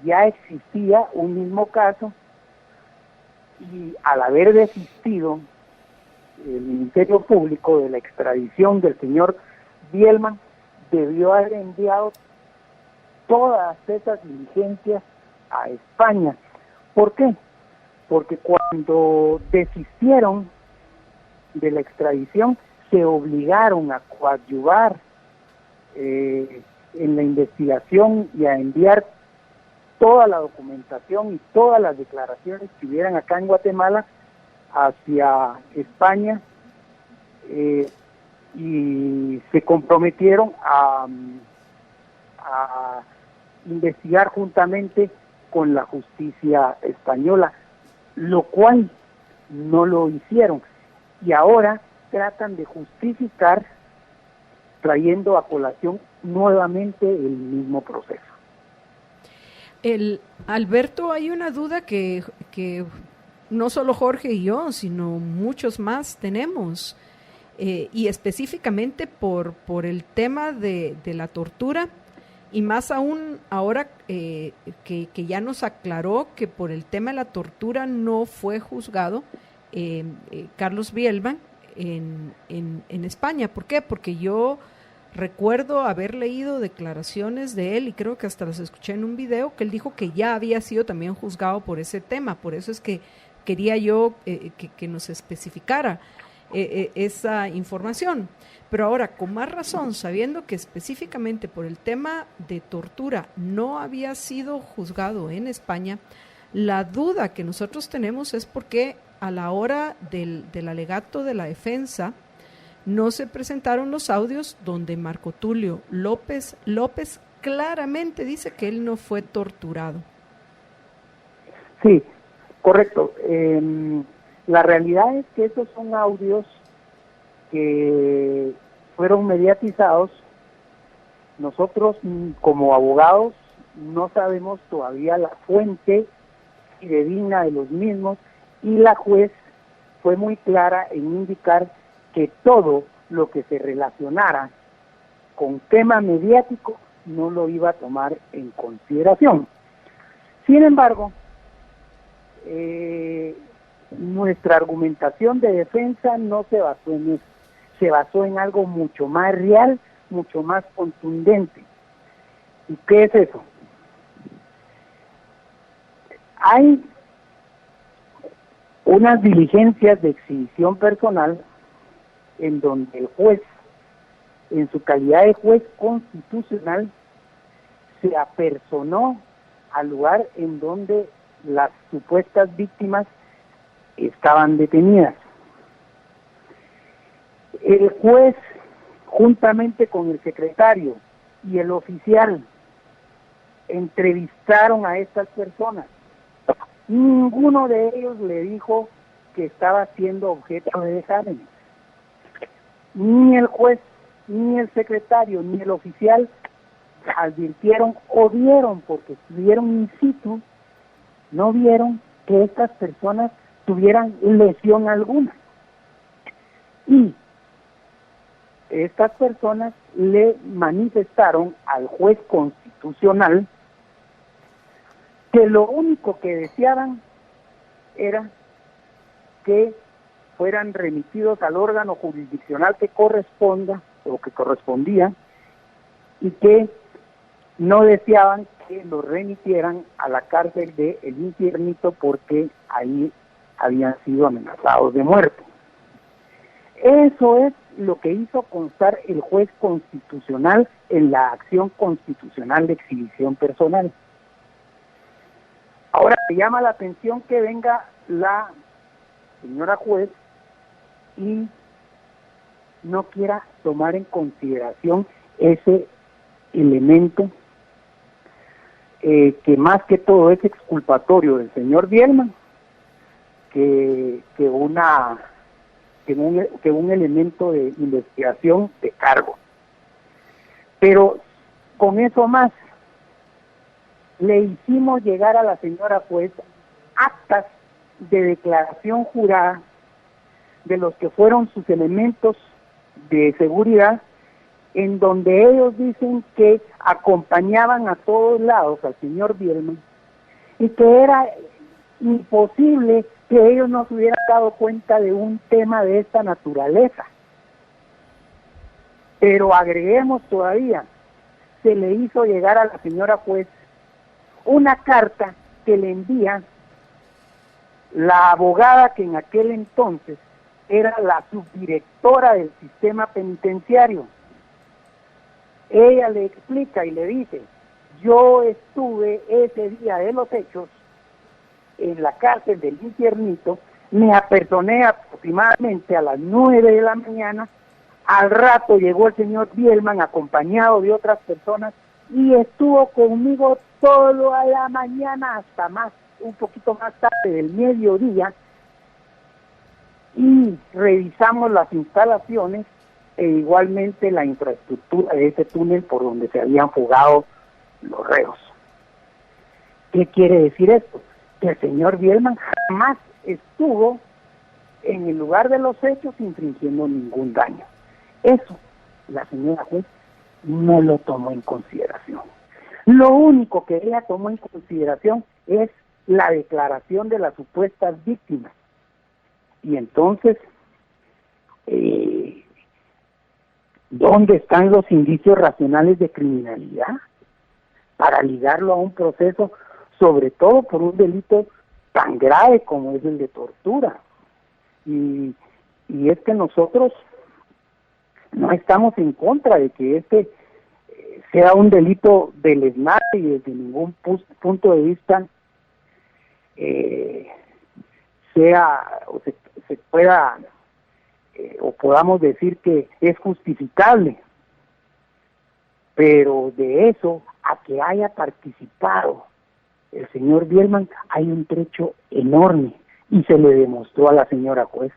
ya existía un mismo caso, y al haber desistido el Ministerio Público de la extradición del señor Bielman, debió haber enviado todas esas diligencias a España. ¿Por qué? Porque cuando desistieron de la extradición, se obligaron a coadyuvar en la investigación y a enviar toda la documentación y todas las declaraciones que hubieran acá en Guatemala hacia España, y se comprometieron a investigar juntamente con la justicia española, lo cual no lo hicieron, y ahora tratan de justificar trayendo a colación nuevamente el mismo proceso. Alberto, hay una duda que no solo Jorge y yo, sino muchos más tenemos, y específicamente por el tema de la tortura. Y más aún ahora que ya nos aclaró que por el tema de la tortura no fue juzgado Carlos Bielman en España. ¿Por qué? Porque yo recuerdo haber leído declaraciones de él, y creo que hasta las escuché en un video, que él dijo que ya había sido también juzgado por ese tema. Por eso es que quería yo que nos especificara esa información. Pero ahora, con más razón, sabiendo que específicamente por el tema de tortura no había sido juzgado en España, la duda que nosotros tenemos es por qué a la hora del alegato de la defensa no se presentaron los audios donde Marco Tulio López claramente dice que él no fue torturado. Sí, correcto. La realidad es que esos son audios que fueron mediatizados. Nosotros como abogados no sabemos todavía la fuente fidedigna de los mismos, y la juez fue muy clara en indicar que todo lo que se relacionara con tema mediático no lo iba a tomar en consideración. Sin embargo, nuestra argumentación de defensa no se basó en eso, se basó en algo mucho más real, mucho más contundente. ¿Y qué es eso? Hay unas diligencias de exhibición personal en donde el juez, en su calidad de juez constitucional, se apersonó al lugar en donde las supuestas víctimas estaban detenidas. El juez, juntamente con el secretario y el oficial, entrevistaron a estas personas. Ninguno de ellos le dijo que estaba siendo objeto de exámenes. Ni el juez, ni el secretario, ni el oficial advirtieron o vieron, porque estuvieron in situ, no vieron que estas personas tuvieran lesión alguna. Y estas personas le manifestaron al juez constitucional que lo único que deseaban era que fueran remitidos al órgano jurisdiccional que corresponda o que correspondía, y que no deseaban que los remitieran a la cárcel de El Infiernito porque ahí habían sido amenazados de muerte. Eso es lo que hizo constar el juez constitucional en la acción constitucional de exhibición personal. Ahora, me llama la atención que venga la señora juez y no quiera tomar en consideración ese elemento que más que todo es exculpatorio del señor Bielman que un elemento de investigación de cargo. Pero con eso más, le hicimos llegar a la señora juez actas de declaración jurada de los que fueron sus elementos de seguridad, en donde ellos dicen que acompañaban a todos lados al señor Bielman y que era imposible que ellos no se hubieran dado cuenta de un tema de esta naturaleza. Pero agreguemos todavía, se le hizo llegar a la señora juez una carta que le envía la abogada que en aquel entonces era la subdirectora del sistema penitenciario. Ella le explica y le dice: yo estuve ese día de los hechos en la cárcel del Infiernito, me apersoné aproximadamente a las 9 de la mañana, al rato llegó el señor Bielman acompañado de otras personas y estuvo conmigo todo a la mañana hasta un poquito más tarde del mediodía, y revisamos las instalaciones e igualmente la infraestructura de ese túnel por donde se habían fugado los reos. ¿Qué quiere decir esto? Que el señor Bielman jamás estuvo en el lugar de los hechos infringiendo ningún daño. Eso la señora juez no lo tomó en consideración. Lo único que ella tomó en consideración es la declaración de las supuestas víctimas. Y entonces, ¿dónde están los indicios racionales de criminalidad para ligarlo a un proceso, sobre todo por un delito tan grave como es el de tortura? Y es que nosotros no estamos en contra de que sea un delito deleznable y desde ningún punto de vista sea o se pueda o podamos decir que es justificable, pero de eso a que haya participado el señor Bielman hay un trecho enorme, y se le demostró a la señora juez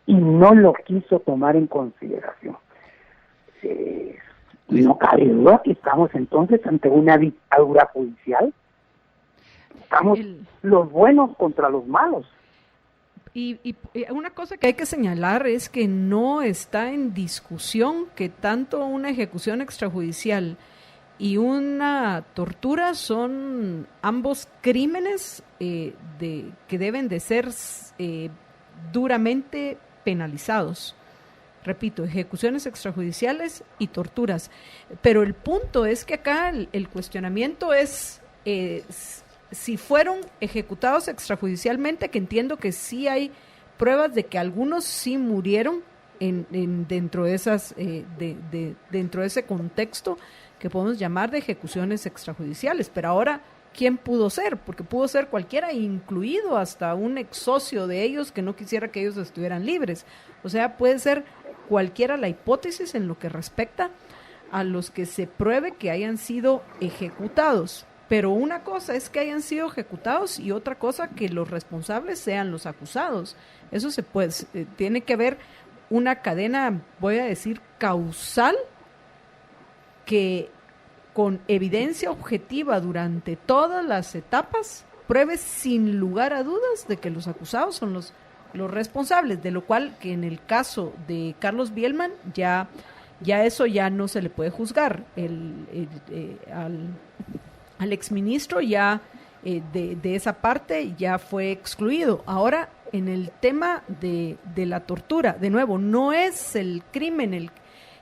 y no lo quiso tomar en consideración. No cabe duda que estamos entonces ante una dictadura judicial. Estamos los buenos contra los malos. Y una cosa que hay que señalar es que no está en discusión que tanto una ejecución extrajudicial y una tortura son ambos crímenes que deben de ser duramente penalizados. Repito, ejecuciones extrajudiciales y torturas. Pero el punto es que acá el cuestionamiento es si fueron ejecutados extrajudicialmente, que entiendo que sí hay pruebas de que algunos sí murieron dentro de esas dentro de ese contexto que podemos llamar de ejecuciones extrajudiciales. Pero ahora, ¿quién pudo ser? Porque pudo ser cualquiera, incluido hasta un ex socio de ellos que no quisiera que ellos estuvieran libres. O sea, puede ser cualquiera la hipótesis en lo que respecta a los que se pruebe que hayan sido ejecutados. Pero una cosa es que hayan sido ejecutados y otra cosa que los responsables sean los acusados. Eso tiene que haber una cadena, voy a decir, causal, que con evidencia objetiva durante todas las etapas pruebe sin lugar a dudas de que los acusados son los responsables, de lo cual que en el caso de Carlos Bielman ya eso ya no se le puede juzgar. Al exministro ya de esa parte ya fue excluido. Ahora, en el tema de la tortura, de nuevo, no es el crimen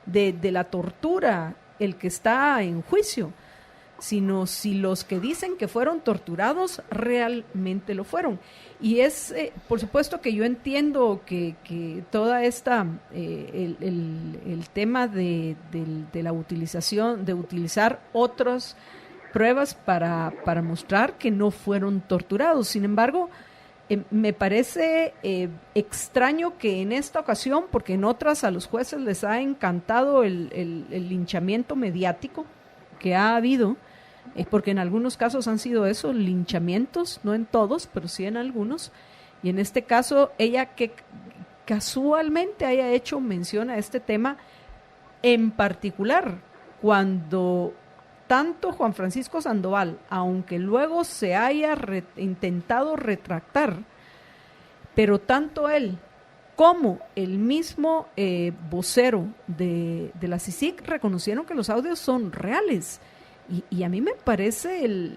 de la tortura el que está en juicio, sino si los que dicen que fueron torturados realmente lo fueron. Y es, por supuesto que yo entiendo que toda esta, el tema de la utilización, de utilizar otras pruebas para mostrar que no fueron torturados. Sin embargo, me parece extraño que en esta ocasión, porque en otras a los jueces les ha encantado el linchamiento mediático que ha habido, porque en algunos casos han sido esos linchamientos, no en todos, pero sí en algunos, y en este caso ella que casualmente haya hecho mención a este tema en particular, cuando tanto Juan Francisco Sandoval, aunque luego se haya intentado retractar, pero tanto él como el mismo vocero de la CICIG reconocieron que los audios son reales. Y a mí me parece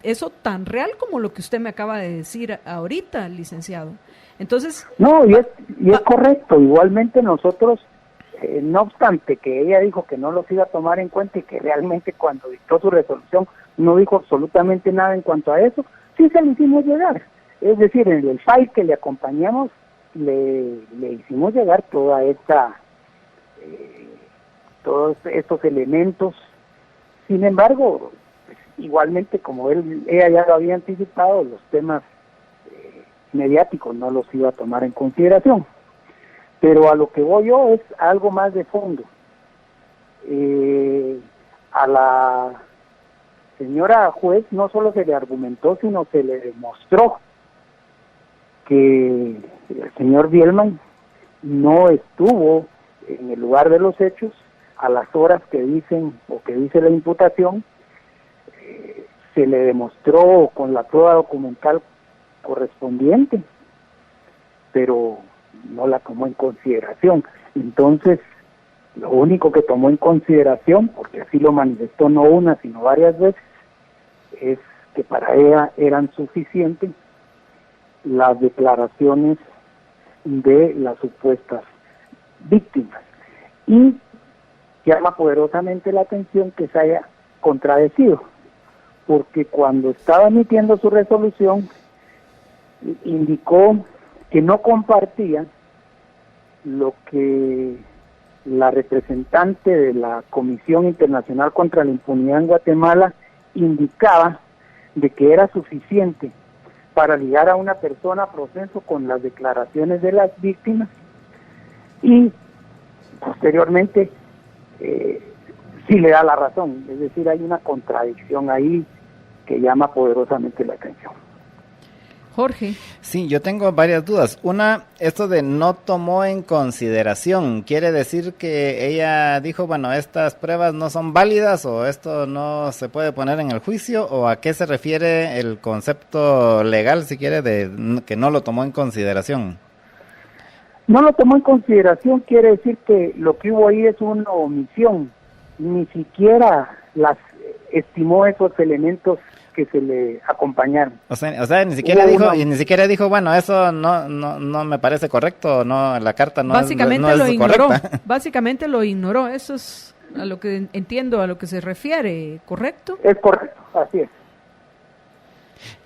eso tan real como lo que usted me acaba de decir ahorita, licenciado. Entonces... No, y es correcto. Igualmente nosotros, no obstante que ella dijo que no los iba a tomar en cuenta y que realmente cuando dictó su resolución no dijo absolutamente nada en cuanto a eso, sí se le hicimos llegar. Es decir, en el file que le acompañamos le hicimos llegar todos estos elementos. Sin embargo, pues, igualmente como ella ya lo había anticipado, los temas mediáticos no los iba a tomar en consideración. Pero a lo que voy yo es algo más de fondo. A la señora juez no solo se le argumentó, sino se le demostró que el señor Bielman no estuvo en el lugar de los hechos a las horas que dicen o que dice la imputación. Se le demostró con la prueba documental correspondiente, pero no la tomó en consideración. Entonces, Lo único que tomó en consideración, porque así lo manifestó no una, sino varias veces, es que para ella eran suficientes las declaraciones de las supuestas víctimas. Y llama poderosamente la atención que se haya contradecido, porque cuando estaba emitiendo su resolución, indicó que no compartía lo que la representante de la Comisión Internacional contra la Impunidad en Guatemala indicaba de que era suficiente para ligar a una persona a proceso con las declaraciones de las víctimas, y posteriormente sí le da la razón. Es decir, hay una contradicción ahí que llama poderosamente la atención. Jorge. Sí, yo tengo varias dudas. Una, esto de no tomó en consideración, ¿quiere decir que ella dijo, bueno, estas pruebas no son válidas o esto no se puede poner en el juicio? ¿O a qué se refiere el concepto legal, si quiere, de que no lo tomó en consideración? No lo tomó en consideración quiere decir que lo que hubo ahí es una omisión. Ni siquiera las estimó esos elementos que se le acompañaron. O sea, ni siquiera dijo, bueno, eso no me parece correcto, no, la carta no básicamente es lo ignoró. correcta. Básicamente lo ignoró. Eso es a lo que entiendo, a lo que se refiere, ¿correcto? Es correcto, así es.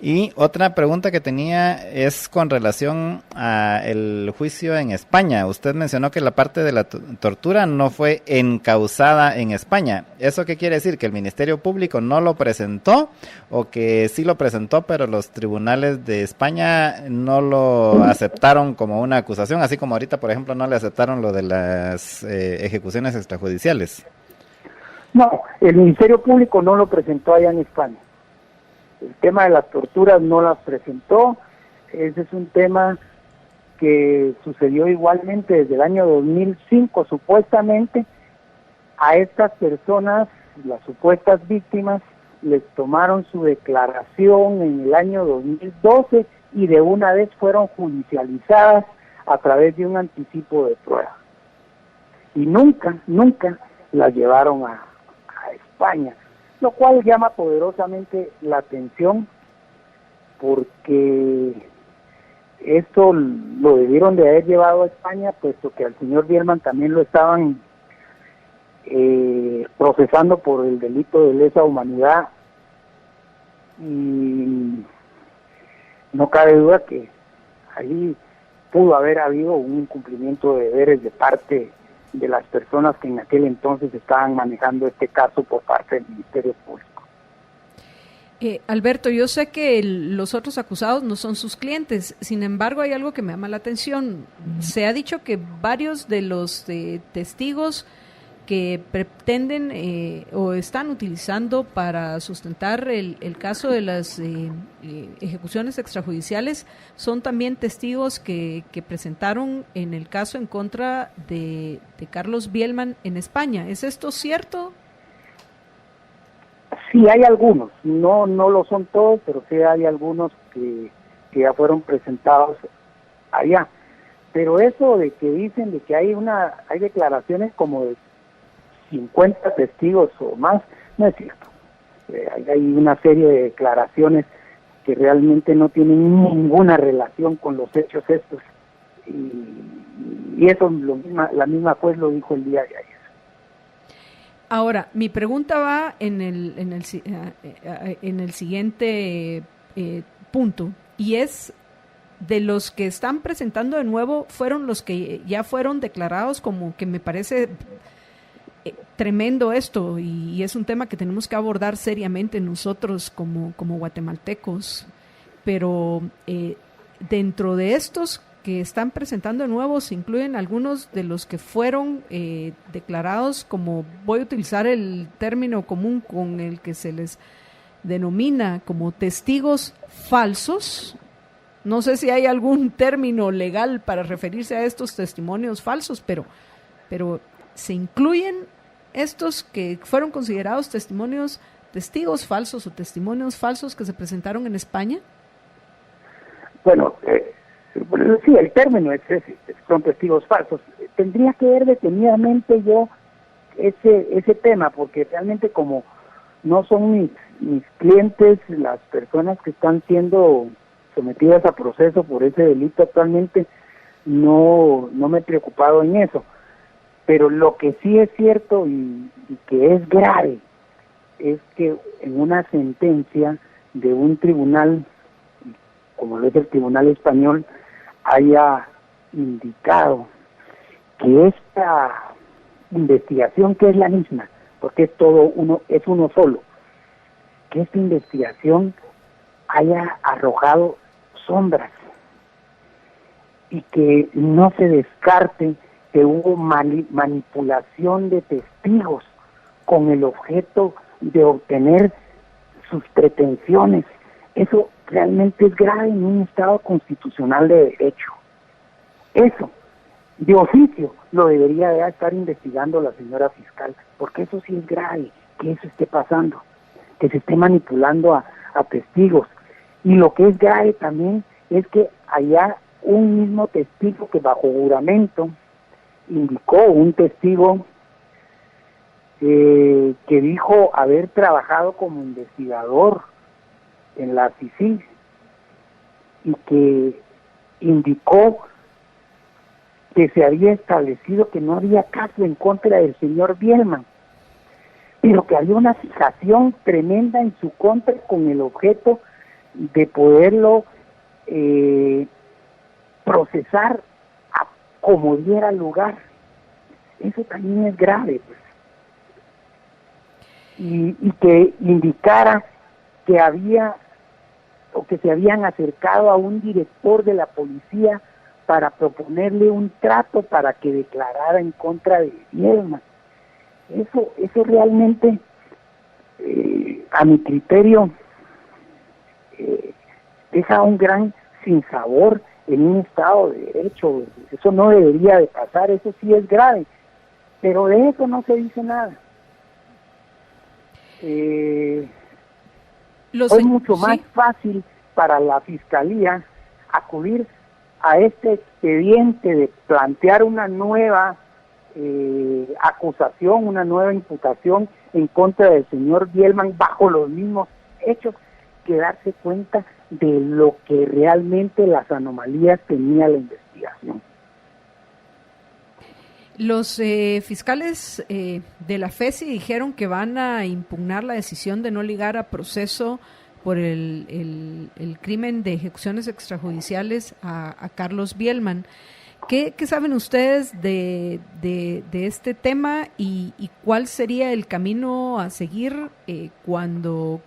Y otra pregunta que tenía es con relación a el juicio en España. Usted mencionó que la parte de la tortura no fue encausada en España. ¿Eso qué quiere decir? ¿Que el Ministerio Público no lo presentó o que sí lo presentó, pero los tribunales de España no lo aceptaron como una acusación, así como ahorita, por ejemplo, no le aceptaron lo de las ejecuciones extrajudiciales? No, el Ministerio Público no lo presentó allá en España. El tema de las torturas no las presentó. Ese es un tema que sucedió igualmente desde el año 2005, supuestamente. A estas personas, las supuestas víctimas, les tomaron su declaración en el año 2012 y de una vez fueron judicializadas a través de un anticipo de prueba. Y nunca las llevaron a España, lo cual llama poderosamente la atención, porque esto lo debieron de haber llevado a España, puesto que al señor Bielman también lo estaban procesando por el delito de lesa humanidad, y no cabe duda que ahí pudo haber habido un incumplimiento de deberes de parte de las personas que en aquel entonces estaban manejando este caso por parte del Ministerio Público. Alberto, yo sé que los otros acusados no son sus clientes, sin embargo hay algo que me llama la atención. Se ha dicho que varios de los testigos que pretenden o están utilizando para sustentar el caso de las ejecuciones extrajudiciales son también testigos que presentaron en el caso en contra de Carlos Bielman en España. ¿Es esto cierto? Sí, hay algunos, no lo son todos, pero sí hay algunos que ya fueron presentados allá. Pero eso de que dicen de que hay declaraciones como de 50 testigos o más, no es cierto. Hay una serie de declaraciones que realmente no tienen ninguna relación con los hechos estos, y eso la misma juez lo dijo el día de ayer. Ahora, mi pregunta va en el siguiente punto, y es: de los que están presentando de nuevo, fueron los que ya fueron declarados, como que me parece tremendo esto, y es un tema que tenemos que abordar seriamente nosotros como guatemaltecos, pero dentro de estos que están presentando de nuevo se incluyen algunos de los que fueron declarados como, voy a utilizar el término común con el que se les denomina, como testigos falsos. No sé si hay algún término legal para referirse a estos testimonios falsos, pero se incluyen estos que fueron considerados testigos falsos o testimonios falsos que se presentaron en España. Bueno, Sí, el término es ese, son testigos falsos. Tendría que ver detenidamente yo ese tema, porque realmente como no son mis clientes, las personas que están siendo sometidas a proceso por ese delito actualmente, no me he preocupado en eso. Pero lo que sí es cierto y que es grave es que en una sentencia de un tribunal, como lo es el Tribunal Español, haya indicado que esta investigación, que es la misma, porque es uno solo, que esta investigación haya arrojado sombras y que no se descarte que hubo manipulación de testigos con el objeto de obtener sus pretensiones. Eso realmente es grave en un Estado constitucional de derecho. Eso, de oficio, lo debería de estar investigando la señora fiscal, porque eso sí es grave, que eso esté pasando, que se esté manipulando a testigos. Y lo que es grave también es que haya un mismo testigo que bajo juramento indicó, un testigo que dijo haber trabajado como investigador en la CICIG y que indicó que se había establecido que no había caso en contra del señor Bielman, pero que había una fijación tremenda en su contra con el objeto de poderlo procesar a como diera lugar. Eso también es grave, pues. Y que indicara que había o que se habían acercado a un director de la policía para proponerle un trato para que declarara en contra de Bielman. Eso realmente, a mi criterio, deja un gran sinsabor en un Estado de Derecho. Eso no debería de pasar, eso sí es grave, pero de eso no se dice nada. Es mucho más fácil para la Fiscalía acudir a este expediente de plantear una nueva acusación, una nueva imputación en contra del señor Bielman bajo los mismos hechos, que darse cuenta de lo que realmente las anomalías tenía la investigación. Los fiscales de la FESI dijeron que van a impugnar la decisión de no ligar a proceso por el crimen de ejecuciones extrajudiciales a Carlos Bielman. ¿Qué saben ustedes de este tema y cuál sería el camino a seguir cuando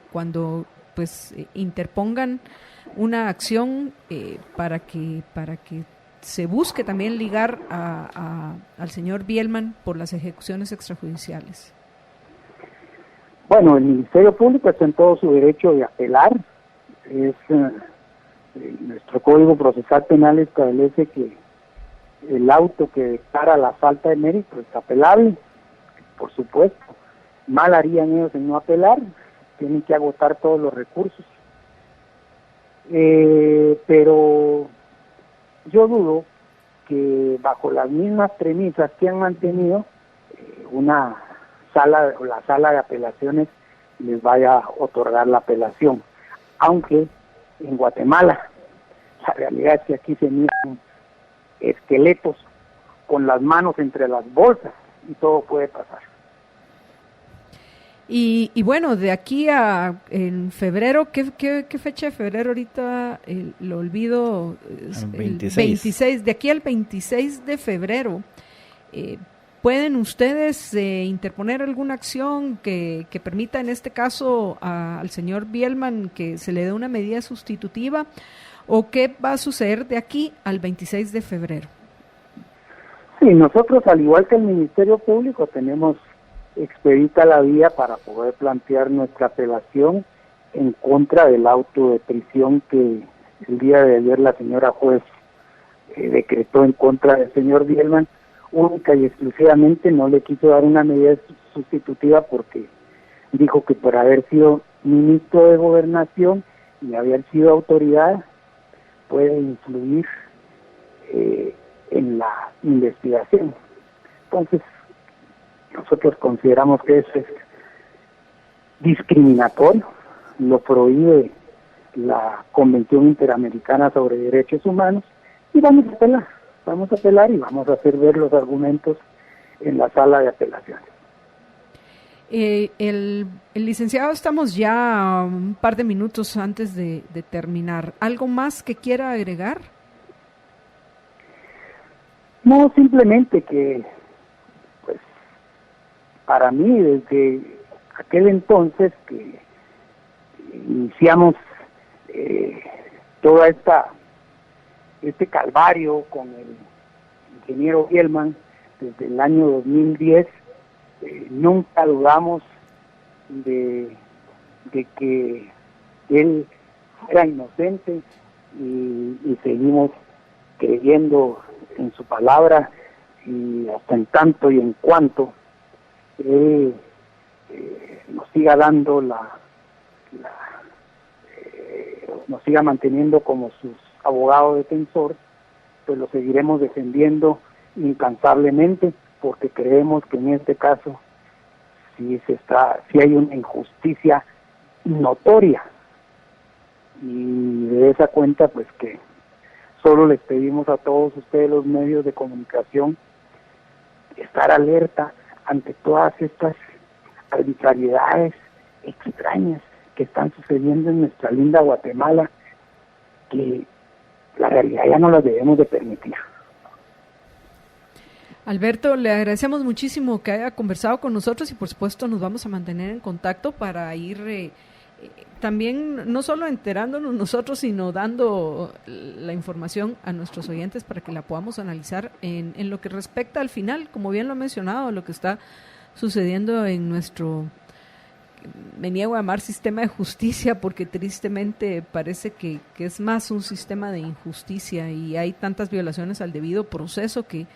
pues interpongan una acción para que se busque también ligar al señor Bielman por las ejecuciones extrajudiciales? Bueno, el Ministerio Público está en todo su derecho de apelar. Nuestro Código Procesal Penal establece que el auto que declara la falta de mérito es apelable, por supuesto. Mal harían ellos en no apelar, tienen que agotar todos los recursos. Pero yo dudo que bajo las mismas premisas que han mantenido, la sala de apelaciones les vaya a otorgar la apelación. Aunque en Guatemala, la realidad es que aquí se miran esqueletos con las manos entre las bolsas y todo puede pasar. Y bueno, de aquí en febrero, ¿qué fecha de febrero ahorita? Lo olvido. El 26. De aquí al 26 de febrero, ¿pueden ustedes interponer alguna acción que permita, en este caso, al señor Bielman que se le dé una medida sustitutiva? ¿O qué va a suceder de aquí al 26 de febrero? Sí, nosotros, al igual que el Ministerio Público, tenemos expedita la vía para poder plantear nuestra apelación en contra del auto de prisión que el día de ayer la señora juez decretó en contra del señor Bielman. Única y exclusivamente no le quiso dar una medida sustitutiva porque dijo que por haber sido ministro de Gobernación y haber sido autoridad puede influir en la investigación. Entonces, nosotros consideramos que eso es discriminatorio, lo prohíbe la Convención Interamericana sobre Derechos Humanos, y vamos a apelar y vamos a hacer ver los argumentos en la sala de apelaciones. El licenciado, estamos ya un par de minutos antes de terminar. ¿Algo más que quiera agregar? No, simplemente que, pues, para mí, desde aquel entonces que iniciamos toda este calvario con el ingeniero Bielman desde el año 2010, nunca dudamos de que él era inocente y seguimos creyendo en su palabra, y hasta en tanto y en cuanto él nos siga dando nos siga manteniendo como sus abogados defensores, pues lo seguiremos defendiendo incansablemente, porque creemos que en este caso sí hay una injusticia notoria, y de esa cuenta pues que solo les pedimos a todos ustedes, los medios de comunicación, estar alerta ante todas estas arbitrariedades extrañas que están sucediendo en nuestra linda Guatemala, que la realidad ya no las debemos de permitir. Alberto, le agradecemos muchísimo que haya conversado con nosotros, y por supuesto nos vamos a mantener en contacto para ir también no solo enterándonos nosotros, sino dando la información a nuestros oyentes para que la podamos analizar en lo que respecta al final, como bien lo ha mencionado, lo que está sucediendo en nuestro, me niego a llamar sistema de justicia, porque tristemente parece que es más un sistema de injusticia, y hay tantas violaciones al debido proceso que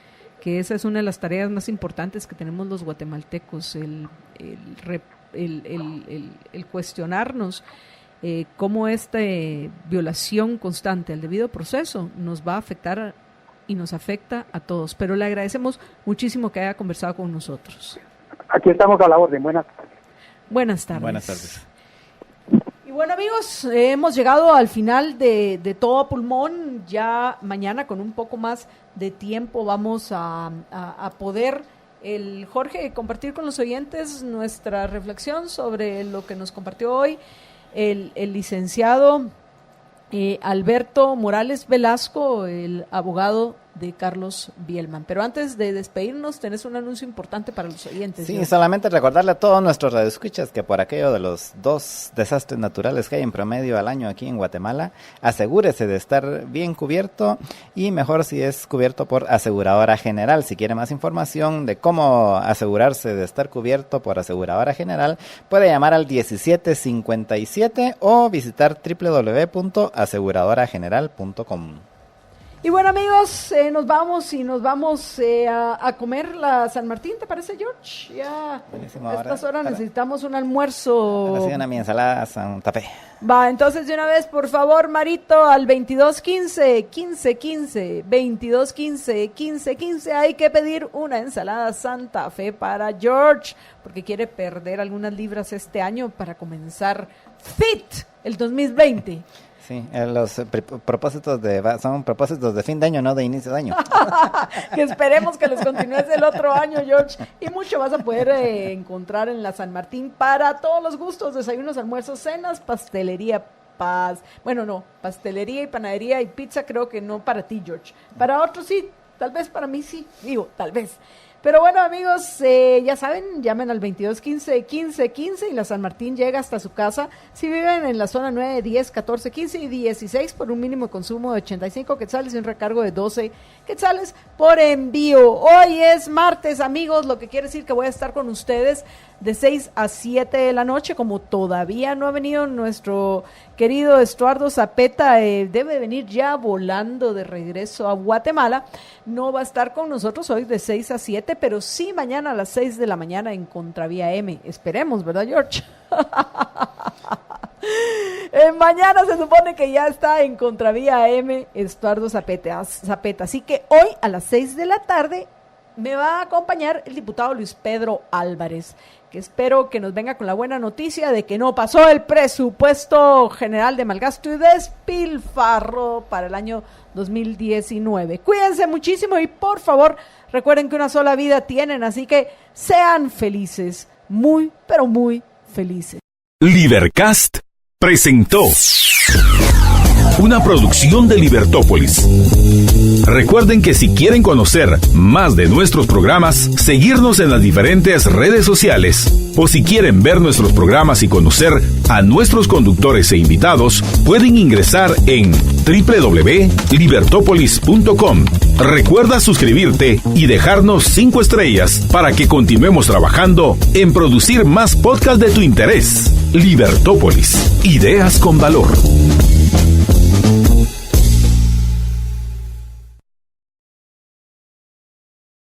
esa es una de las tareas más importantes que tenemos los guatemaltecos, el cuestionarnos cómo esta violación constante al debido proceso nos va a afectar y nos afecta a todos. Pero le agradecemos muchísimo que haya conversado con nosotros. Aquí estamos a la orden. Buenas tardes. Buenas tardes. Buenas tardes. Y bueno, amigos, hemos llegado al final de Todo a Pulmón. Ya mañana, con un poco más de tiempo, vamos a poder, Jorge, compartir con los oyentes nuestra reflexión sobre lo que nos compartió hoy el licenciado Alberto Morales Velasco, el abogado de Carlos Bielman. Pero antes de despedirnos, tenés un anuncio importante para los oyentes. Sí, ¿no? Solamente recordarle a todos nuestros radioescuchas que por aquello de los 2 desastres naturales que hay en promedio al año aquí en Guatemala, asegúrese de estar bien cubierto, y mejor si es cubierto por Aseguradora General. Si quiere más información de cómo asegurarse de estar cubierto por Aseguradora General, puede llamar al 1757 o visitar www.aseguradorageneral.com. Y bueno, amigos, nos vamos a comer la San Martín, ¿te parece, George? Ya Buenísimo, a estas horas necesitamos un almuerzo. Ahora sí, mi ensalada Santa Fe. Va, entonces de una vez, por favor, Marito, al 2215-1515, 2215-1515, hay que pedir una ensalada Santa Fe para George, porque quiere perder algunas libras este año para comenzar fit el 2020. Sí, los propósitos son propósitos de fin de año, no de inicio de año. Que esperemos que les continúes el otro año, George. Y mucho vas a poder encontrar en la San Martín para todos los gustos: desayunos, almuerzos, cenas, pastelería, pastelería y panadería y pizza. Creo que no para ti, George. Para otros sí, tal vez para mí sí. Digo, tal vez. Pero bueno, amigos, ya saben, llamen al 2215-1515 y la San Martín llega hasta su casa si viven en la zona 9, 10, 14, 15 y 16 por un mínimo consumo de 85 quetzales y un recargo de 12 quetzales por envío. Hoy es martes, amigos, lo que quiere decir que voy a estar con ustedes de 6 a 7 de la noche. Como todavía no ha venido nuestro querido Estuardo Zapeta, debe venir ya volando de regreso a Guatemala, no va a estar con nosotros hoy de 6 a 7, pero sí mañana a las 6 de la mañana en Contravía M. Esperemos, ¿verdad, George? Mañana se supone que ya está en Contravía AM Estuardo Zapeta. Así que hoy a las 6 de la tarde me va a acompañar el diputado Luis Pedro Álvarez, que espero que nos venga con la buena noticia de que no pasó el presupuesto general de malgasto y despilfarro para el año 2019. Cuídense muchísimo y por favor recuerden que una sola vida tienen, así que sean felices, muy, pero muy felices. Libercast presentó una producción de Libertópolis. Recuerden que si quieren conocer más de nuestros programas, seguirnos en las diferentes redes sociales, o si quieren ver nuestros programas y conocer a nuestros conductores e invitados, pueden ingresar en www.libertopolis.com. Recuerda suscribirte y dejarnos 5 estrellas para que continuemos trabajando en producir más podcasts de tu interés. Libertópolis, ideas con valor.